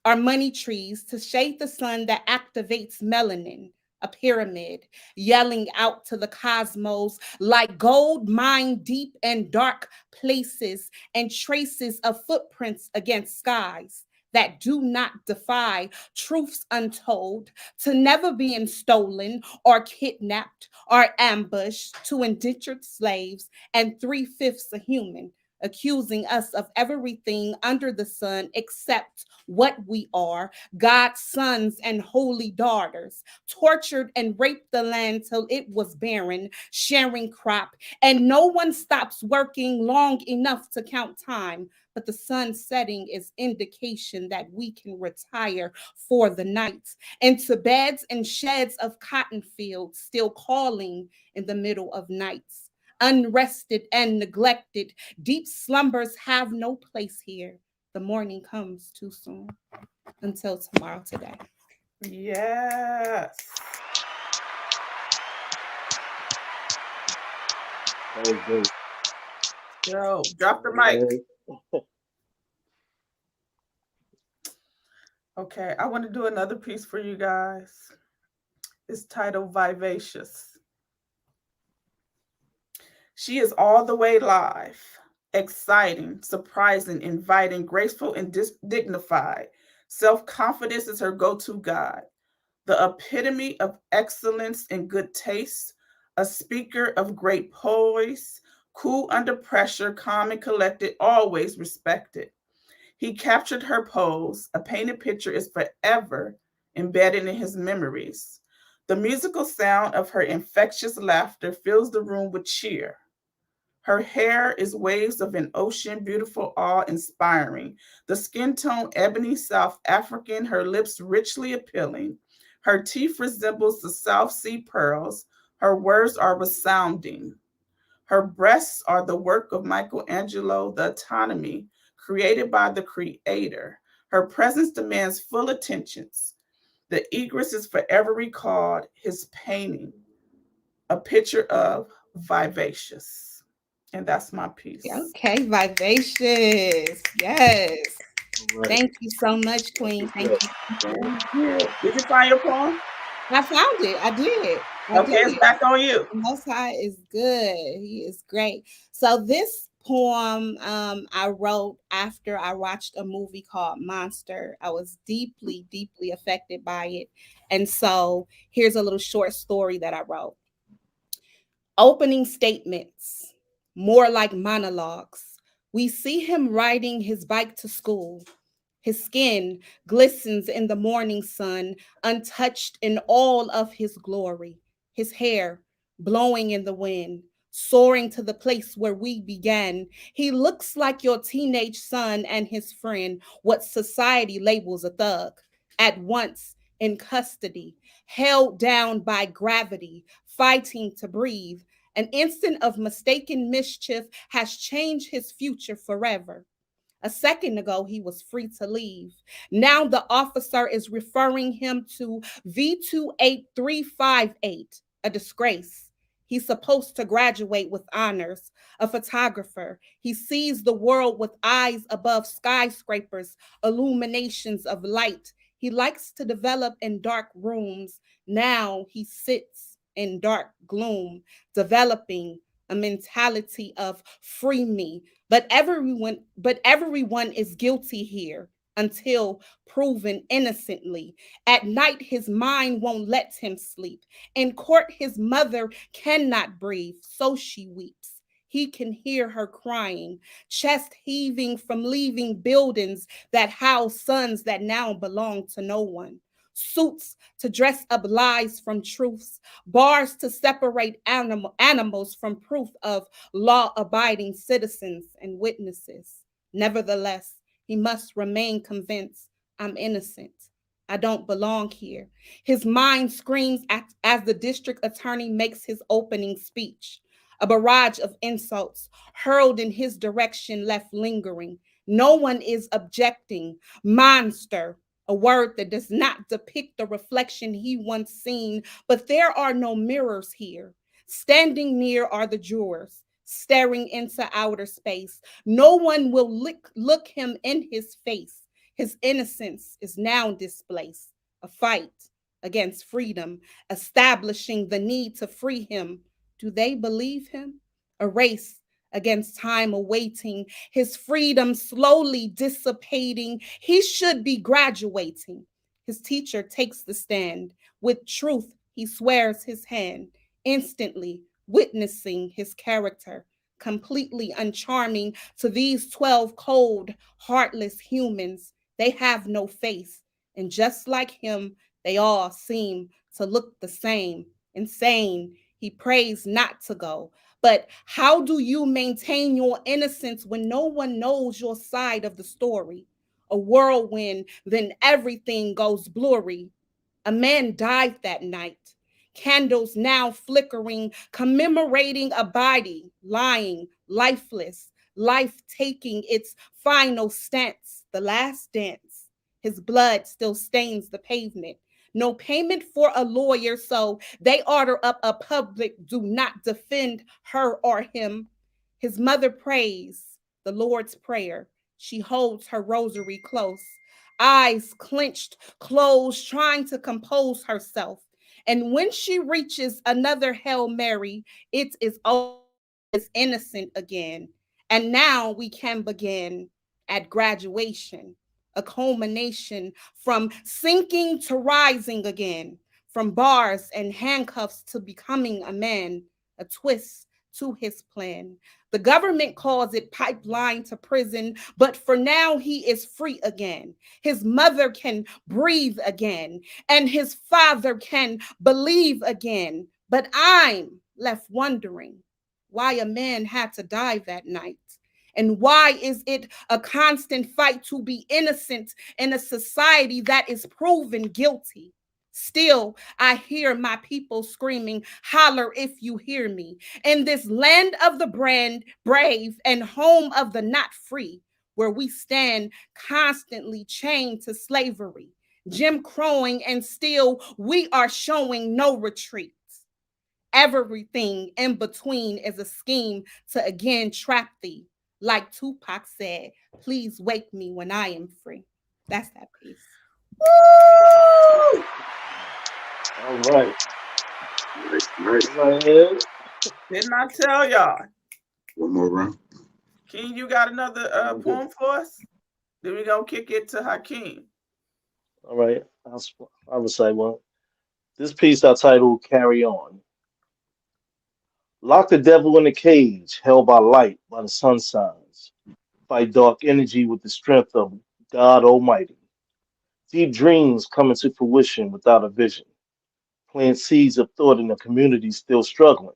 are money trees to shade the sun that activates melanin, a pyramid, yelling out to the cosmos like gold mined deep and dark places and traces of footprints against skies that do not defy truths untold, to never being stolen or kidnapped or ambushed, to indentured slaves and three-fifths a human, accusing us of everything under the sun except what we are, God's sons and holy daughters, tortured and raped the land till it was barren, sharing crop, and no one stops working long enough to count time. But the sun setting is indication that we can retire for the night into beds and sheds of cotton fields, still calling in the middle of nights. Unrested and neglected, deep slumbers have no place here. The morning comes too soon. Until tomorrow today. Yes. That was dope. Yo, drop the mic. Okay, I want to do another piece for you guys. It's titled Vivacious. She is all the way live, exciting, surprising, inviting, graceful, and dignified. Self-confidence is her go-to guide. The epitome of excellence and good taste, a speaker of great poise, cool under pressure, calm and collected, always respected. He captured her pose. A painted picture is forever embedded in his memories. The musical sound of her infectious laughter fills the room with cheer. Her hair is waves of an ocean, beautiful, awe-inspiring. The skin tone ebony South African, her lips richly appealing. Her teeth resembles the South Sea pearls. Her words are resounding. Her breasts are the work of Michelangelo, the autonomy created by the creator. Her presence demands full attentions. The egress is forever recalled, his painting, a picture of vivacious. And that's my piece. Okay, vivacious. Yes. Right. Thank you so much, That's Queen. what's Thank up. you. Thank you. Did you find your poem? I found it. I did. I Okay, it's did. back on you. The Most High is good. He is great. So this poem I wrote after I watched a movie called Monster. I was deeply, deeply affected by it. And so here's a little short story that I wrote. Opening statements, more like monologues. We see him riding his bike to school. His skin glistens in the morning sun, untouched in all of his glory. His hair blowing in the wind, soaring to the place where we began. He looks like your teenage son and his friend, what society labels a thug, at once in custody, held down by gravity, fighting to breathe. An instant of mistaken mischief has changed his future forever. A second ago, he was free to leave. Now the officer is referring him to V28358, a disgrace. He's supposed to graduate with honors, a photographer. He sees the world with eyes above skyscrapers, illuminations of light. He likes to develop in dark rooms. Now he sits in dark gloom, developing a mentality of free me, but everyone is guilty here until proven innocently. At night his mind won't let him sleep. In court his mother cannot breathe, so she weeps. He can hear her crying, chest heaving from leaving buildings that house sons that now belong to no one. Suits to dress up lies from truths, bars to separate animals from proof of law abiding citizens and witnesses. Nevertheless, he must remain convinced I'm innocent. I don't belong here. His mind screams as the district attorney makes his opening speech. A barrage of insults hurled in his direction left lingering. No one is objecting. Monster, a word that does not depict the reflection he once seen, but there are no mirrors here. Standing near are the jurors, staring into outer space. No one will look him in his face. His innocence is now displaced. A fight against freedom, establishing the need to free him. Do they believe him? A race against time awaiting, his freedom slowly dissipating. He should be graduating. His teacher takes the stand. With truth, he swears his hand, instantly witnessing his character, completely uncharming to these 12 cold, heartless humans. They have no face. And just like him, they all seem to look the same. Insane. He prays not to go. But how do you maintain your innocence when no one knows your side of the story? A whirlwind, then everything goes blurry. A man died that night. Candles now flickering, commemorating a body lying, lifeless, life taking its final stance, the last dance. His blood still stains the pavement. No payment for a lawyer, so they order up a public do not defend her or him. His mother prays the Lord's Prayer. She holds her rosary close, eyes clenched, closed, trying to compose herself. And when she reaches another Hail Mary, it is innocent again. And now we can begin at graduation, a culmination from sinking to rising again, from bars and handcuffs to becoming a man, a twist to his plan. The government calls it pipeline to prison, but for now he is free again. His mother can breathe again, and his father can believe again. But I'm left wondering why a man had to die that night. And why is it a constant fight to be innocent in a society that is proven guilty? Still, I hear my people screaming, holler if you hear me. In this land of the brave and home of the not free, where we stand constantly chained to slavery, Jim Crowing, and still we are showing no retreat. Everything in between is a scheme to again trap thee. Like Tupac said, please wake me when I am free. That's that piece. Woo! All right. Nice. Right here. Didn't I tell y'all? One more round. King, you got another poem for us? Then we gonna kick it to Hakeem. All right. I'll recite one. This piece I titled Carry On. Lock the devil in a cage, held by light, by the sun signs. Fight dark energy with the strength of God Almighty. Deep dreams come into fruition without a vision. Plant seeds of thought in a community still struggling.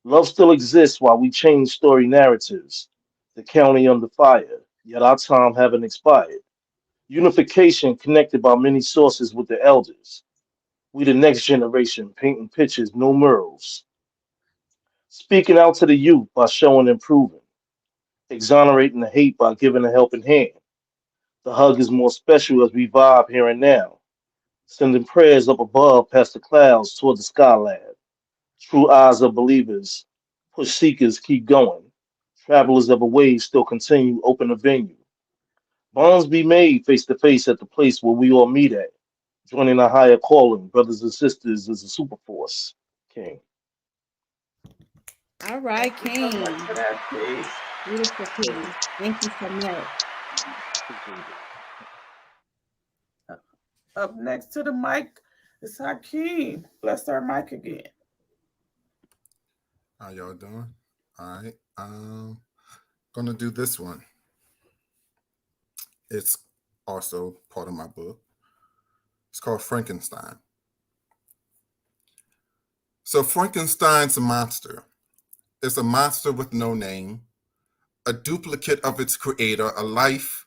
Love still exists while we change story narratives. The county under fire, yet our time haven't expired. Unification connected by many sources with the elders. We the next generation painting pictures, no murals. Speaking out to the youth by showing and proving. Exonerating the hate by giving a helping hand. The hug is more special as we vibe here and now. Sending prayers up above past the clouds toward the skylab. True eyes of believers. Push seekers keep going. Travelers of a way still continue open a venue. Bonds be made face to face at the place where we all meet at. Joining a higher calling, brothers and sisters, is a super force. King. All right, Thank you so King. much for that piece. Beautiful piece. Thank you so much. Up next to the mic is Hakeem. Bless our mic again. How y'all doing? All right. Gonna do this one. It's also part of my book. It's called Frankenstein. So Frankenstein's a monster. It's a monster with no name, a duplicate of its creator, a life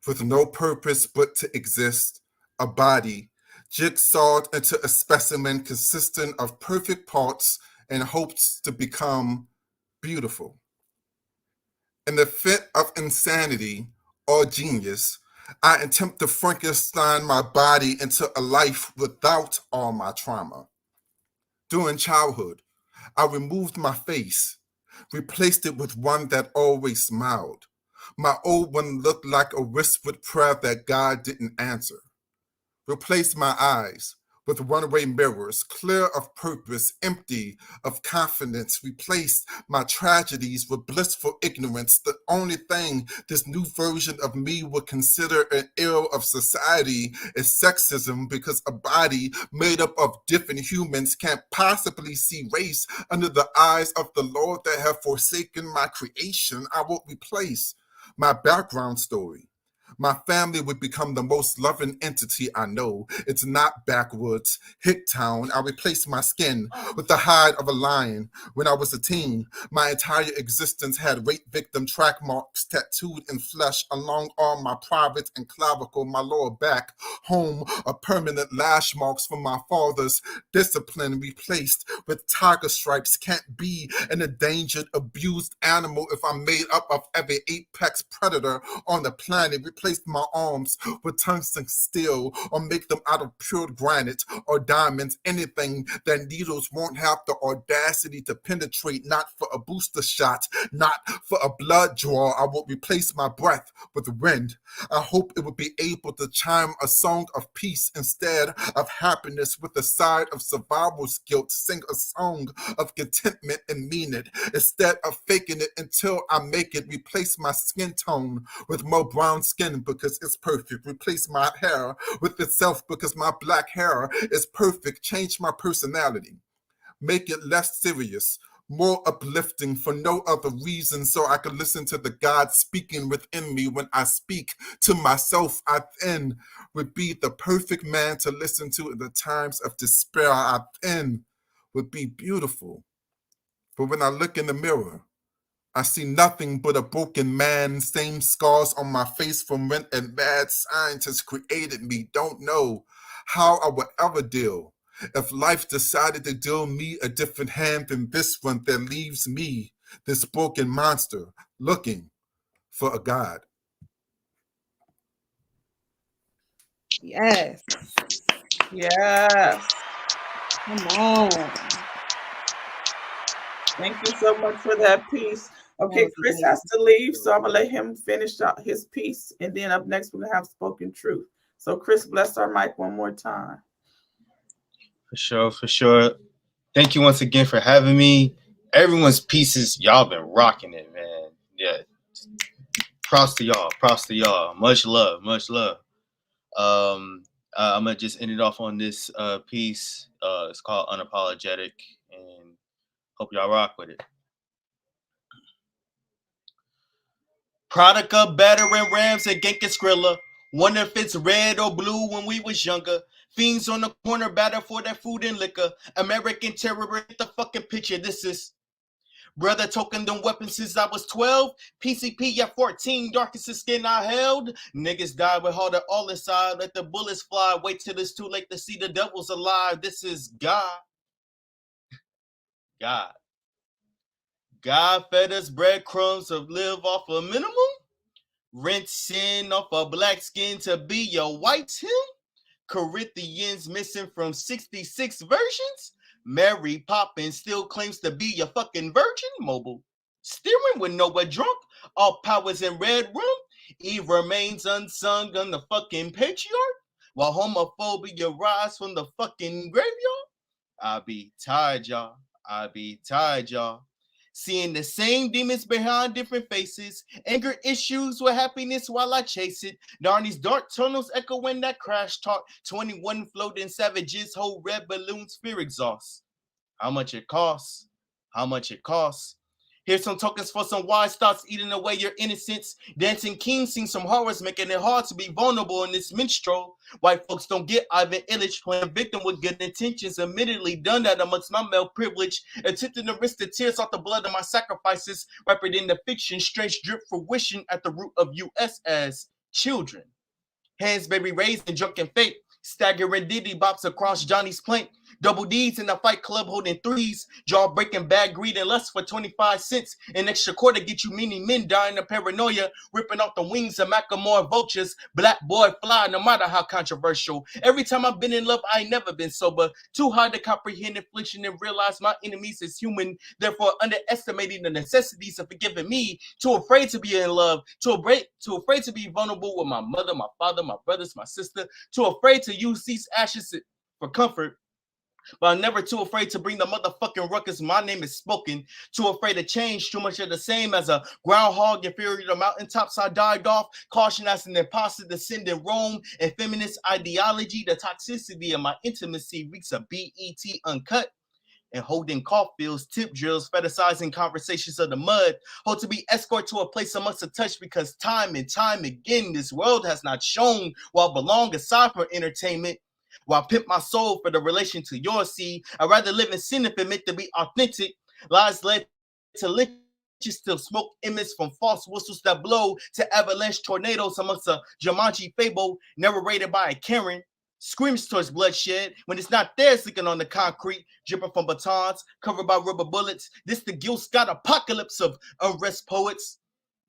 with no purpose but to exist, a body jigsawed into a specimen consisting of perfect parts and hopes to become beautiful. In the fit of insanity or genius, I attempt to Frankenstein my body into a life without all my trauma. During childhood, I removed my face, replaced it with one that always smiled. My old one looked like a whispered prayer that God didn't answer. Replace my eyes with one-way mirrors, clear of purpose, empty of confidence. Replace my tragedies with blissful ignorance. The only thing this new version of me would consider an ill of society is sexism, because a body made up of different humans can't possibly see race under the eyes of the Lord that have forsaken my creation. I will replace my background story. My family would become the most loving entity I know. It's not backwoods, Hicktown. I replaced my skin with the hide of a lion. When I was a teen, my entire existence had rape victim track marks tattooed in flesh along all my private and clavicle, my lower back. Home of permanent lash marks from my father's discipline, replaced with tiger stripes. Can't be an endangered, abused animal if I'm made up of every apex predator on the planet. Replace my arms with tungsten steel, or make them out of pure granite or diamonds. Anything that needles won't have the audacity to penetrate. Not for a booster shot, not for a blood draw. I will replace my breath with wind. I hope it will be able to chime a song of peace instead of happiness, with a side of survival's guilt. Sing a song of contentment and mean it, instead of faking it until I make it. Replace my skin tone with more brown skin because it's perfect. Replace my hair with itself because my black hair is perfect. Change my personality. Make it less serious, more uplifting for no other reason, so I can listen to the God speaking within me. When I speak to myself, I then would be the perfect man to listen to in the times of despair. I then would be beautiful. But when I look in the mirror, I see nothing but a broken man. Same scars on my face from when a mad scientist created me. Don't know how I would ever deal if life decided to deal me a different hand than this one that leaves me, this broken monster, looking for a God. Yes. Yes. Come on. Thank you so much for that piece. That Okay, was Chris amazing. has to leave, so I'm gonna let him finish out his piece, and then up next we're gonna have spoken truth. So, Chris, bless our mic one more time. For sure, for sure. Thank you once again for having me. Everyone's pieces, y'all been rocking it, man. Yeah. Props to y'all. Props to y'all. Much love. Much love. I'm gonna just end it off on this piece. It's called Unapologetic, and hope y'all rock with it. Product of battering rams and Genghis Skrilla. Wonder if it's red or blue when we was younger. Fiends on the corner batter for their food and liquor. American terror, get the fucking picture. This is brother token them weapons since I was 12. PCP at 14, darkest skin I held. Niggas died with heart all inside. Let the bullets fly. Wait till it's too late to see the devil's alive. This is God. God. God fed us breadcrumbs to live off a minimum. Rinsing off a black skin to be your white him. Corinthians missing from 66 versions. Mary Poppins still claims to be your fucking virgin. Mobile steering with nowhere drunk. All powers in red room. Eve remains unsung on the fucking patriarch. While homophobia rise from the fucking graveyard. I be tired, y'all. I be tired, y'all. Seeing the same demons behind different faces. Anger issues with happiness while I chase it. Darn these dark tunnels echoing that crash talk. 21 floating savages hold red balloons, fear exhaust. How much it costs? How much it costs? Here's some tokens for some wise thoughts eating away your innocence. Dancing King sing some horrors, making it hard to be vulnerable in this minstrel. White folks don't get Ivan Illich playing victim with good intentions. Admittedly done that amongst my male privilege. Attempting to rinse the tears off the blood of my sacrifices. Rapid in the fiction, strange drip fruition at the root of us as children. Hands baby raised in drunken fate. Staggering Diddy bops across Johnny's plank. Double D's in a fight club holding threes. Jaw breaking bad greed and lust for 25 cents. An extra quarter get you many men dying of paranoia. Ripping off the wings of Macklemore vultures. Black boy fly, no matter how controversial. Every time I've been in love, I ain't never been sober. Too hard to comprehend affliction and realize my enemies is human. Therefore, underestimating the necessities of forgiving me. Too afraid to be in love. Too afraid to be vulnerable with my mother, my father, my brothers, my sister. Too afraid to use these ashes for comfort. But I'm never too afraid to bring the motherfucking ruckus. My name is spoken. Too afraid to change. Too much of the same as a groundhog. Inferior to mountaintops I died off. Caution as an imposter descend in Rome. And feminist ideology. The toxicity of my intimacy reeks of BET uncut. And holding Caulfield's tip drills, fetishizing conversations of the mud. Hold to be escort to a place amongst a touch because time and time again, this world has not shown while belong aside from entertainment. While pimp my soul for the relation to your seed, I'd rather live in sin if it meant to be authentic. Lies led to lynches to smoke image from false whistles that blow to avalanche tornadoes amongst a Jumanji fable narrated by a Karen. Screams towards bloodshed when it's not there, slicking on the concrete, dripping from batons, covered by rubber bullets. This the Gil Scott apocalypse of unrest poets.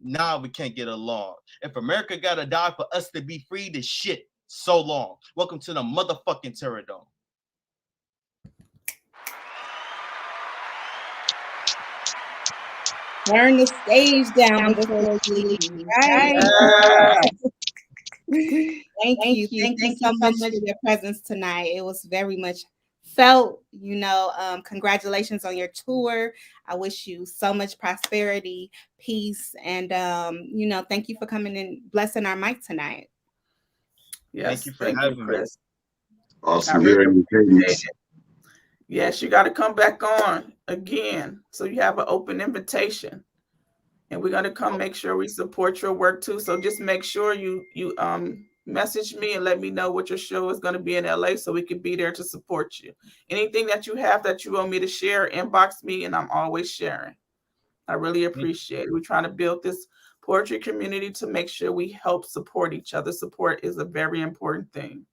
Nah, we can't get along. If America gotta die for us to be free, this shit. So long. Welcome to the motherfucking Terror Dome. Turn the stage down before you leave. Right? Thank you. Thank you so much for your presence tonight. It was very much felt, congratulations on your tour. I wish you so much prosperity, peace, and thank you for coming and blessing our mic tonight. Yes, thank you for having me. Awesome hearing you, Cadence. Yes, you got to come back on again. So you have an open invitation. And we're going to come make sure we support your work too. So just make sure you message me and let me know what your show is going to be in LA so we can be there to support you. Anything that you have that you want me to share, inbox me, and I'm always sharing. I really appreciate it. We're trying to build this poetry community to make sure we help support each other. Support is a very important thing.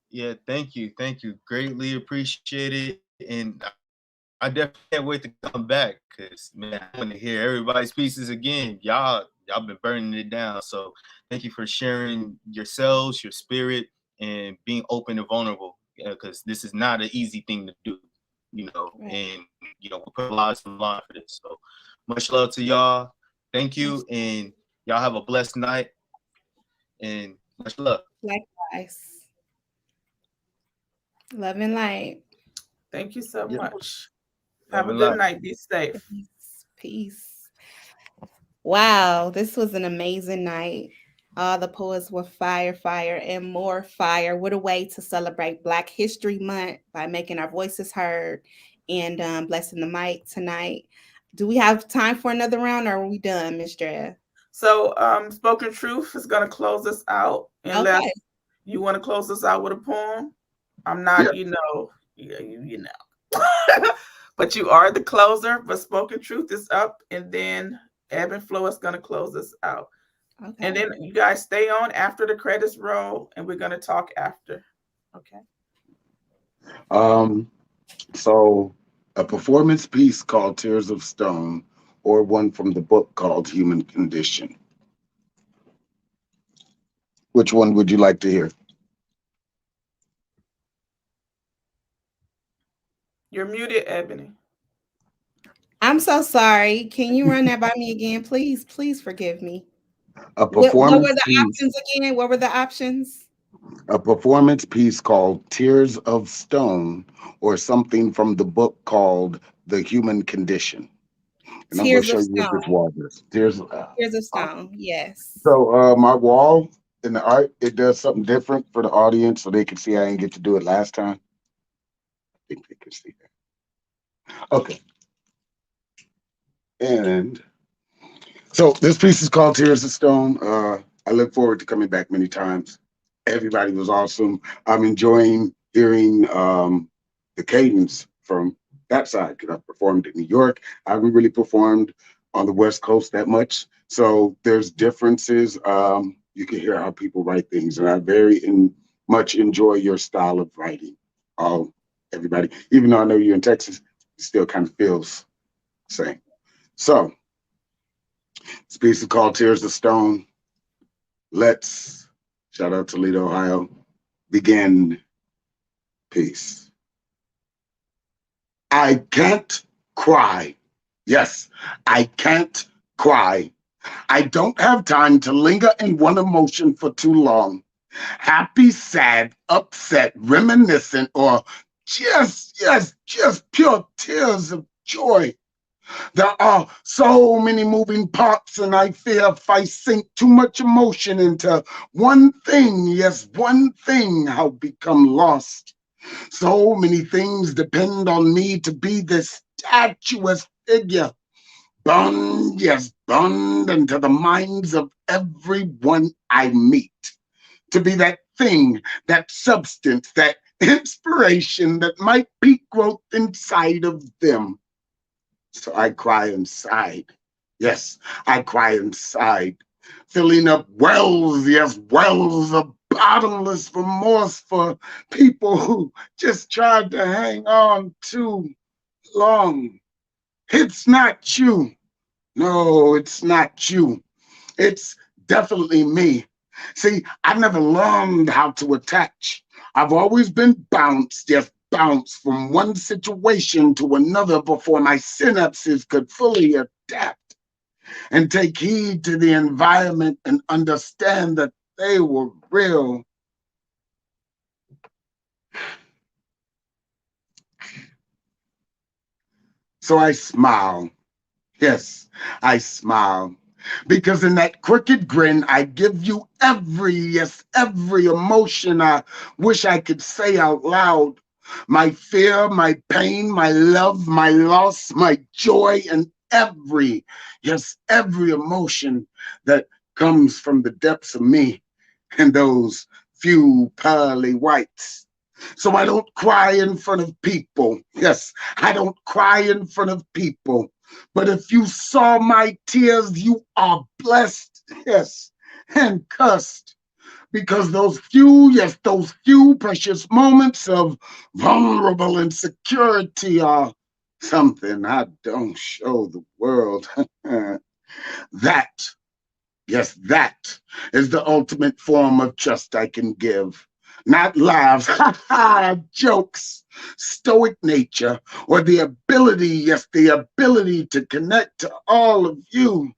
Yeah, thank you. Greatly appreciate it. And I definitely can't wait to come back because, man, I want to hear everybody's pieces again. Y'all been burning it down. So thank you for sharing yourselves, your spirit, and being open and vulnerable because this is not an easy thing to do, Right. and, we put lives on the line for this. So much love to y'all. Thank you. And y'all have a blessed night and much love. Likewise. Love and light. Thank you so much. Love Have a and good light. night. Be safe. Peace. Wow, this was an amazing night. All the poets were fire, and more fire. What a way to celebrate Black History Month by making our voices heard and blessing the mic tonight. Do we have time for another round or are we done, Ms. Drea? So Spoken Truth is going to close us out unless you want to close us out with a poem. I'm not, you know. But you are the closer. But Spoken Truth is up, and then Ebb and Flow is going to close us out. Okay. And then you guys stay on after the credits roll, and we're going to talk after. Okay. So a performance piece called Tears of Stone, or one from the book called Human Condition. Which one would you like to hear? You're muted, Ebony. I'm so sorry. Can you run that by me again, please? Please forgive me. What were the options again? What were the options? A performance piece called Tears of Stone, or something from the book called The Human Condition. And Tears I'm of going to show you what this wall is. Tears of Stone, yes. So my wall in the art, it does something different for the audience so they can see I didn't get to do it last time. I think they can see that. Okay. And so this piece is called Tears of Stone. I look forward to coming back many times. Everybody was awesome. I'm enjoying hearing the cadence from that side because I performed in New York. I haven't really performed on the West Coast that much. So there's differences. You can hear how people write things. And I very much enjoy your style of writing. Oh, everybody, even though I know you're in Texas, it still kind of feels the same. So, this piece is called Tears of Stone. Let's, shout out Toledo, Ohio, begin. Peace. I can't cry. Yes, I can't cry. I don't have time to linger in one emotion for too long. Happy, sad, upset, reminiscent, or just pure tears of joy. There are so many moving parts, and I fear if I sink too much emotion into one thing, yes, one thing, I'll become lost. So many things depend on me to be this statuesque figure, burned, yes, burned into the minds of everyone I meet. To be that thing, that substance, that inspiration that might peak growth inside of them. So I cry inside. Yes, I cry inside, filling up wells, yes, wells of bottomless remorse for people who just tried to hang on too long. It's not you. No, it's not you. It's definitely me. See, I never learned how to attach. I've always been bounced, yes, bounced from one situation to another before my synapses could fully adapt and take heed to the environment and understand that they were real. So I smile. Yes, I smile. Because in that crooked grin, I give you every, yes, every emotion I wish I could say out loud. My fear, my pain, my love, my loss, my joy, and every, yes, every emotion that comes from the depths of me and those few pearly whites. So I don't cry in front of people. Yes, I don't cry in front of people. But if you saw my tears, you are blessed, yes, and cursed. Because those few, yes, those few precious moments of vulnerable insecurity are something I don't show the world. That, yes, that is the ultimate form of trust I can give. Not laughs, ha ha, jokes, stoic nature, or the ability, yes, the ability to connect to all of you,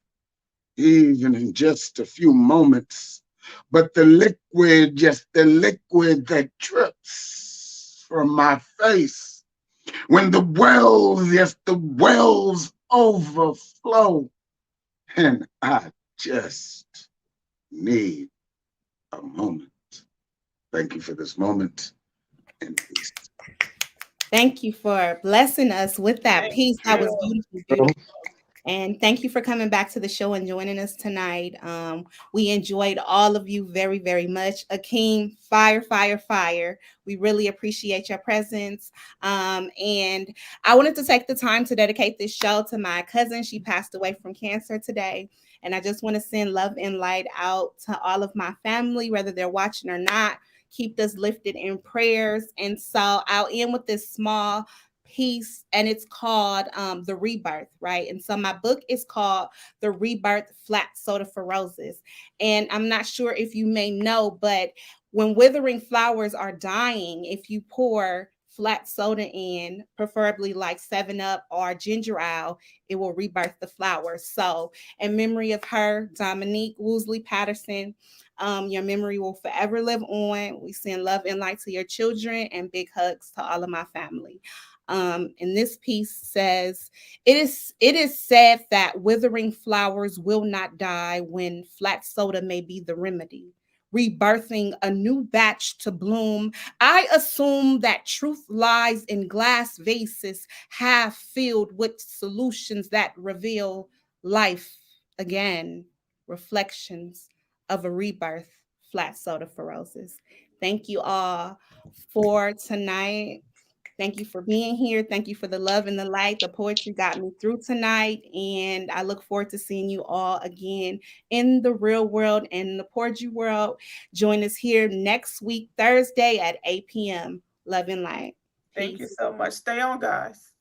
even in just a few moments. But the liquid, yes, the liquid that drips from my face, when the wells, yes, the wells overflow, and I just need a moment. Thank you for this moment and peace. Thank you for blessing us with that Thank piece. That was you. beautiful, beautiful. And thank you for coming back to the show and joining us tonight. We enjoyed all of you very, very much. Akeem, fire, fire, fire. We really appreciate your presence. And I wanted to take the time to dedicate this show to my cousin. She passed away from cancer today. And I just want to send love and light out to all of my family, whether they're watching or not. Keep us lifted in prayers. And so I'll end with this small piece, and it's called The Rebirth, right? And so my book is called The Rebirth, Flat Soda for Roses. And I'm not sure if you may know, but when withering flowers are dying, if you pour flat soda in, preferably like 7 Up or ginger ale, it will rebirth the flowers. So in memory of her, Dominique Woosley Patterson, your memory will forever live on. We send love and light to your children and big hugs to all of my family. And this piece says, it is said that withering flowers will not die when flat soda may be the remedy, rebirthing a new batch to bloom. I assume that truth lies in glass vases, half filled with solutions that reveal life again, reflections of a rebirth. Flat soda for roses. Thank you all for tonight. Thank you for being here. Thank you for the love and the light. The poetry got me through tonight. And I look forward to seeing you all again in the real world and the poetry world. Join us here next week, Thursday at 8 p.m. Love and light. Thank you Peace. so much. Stay on, guys.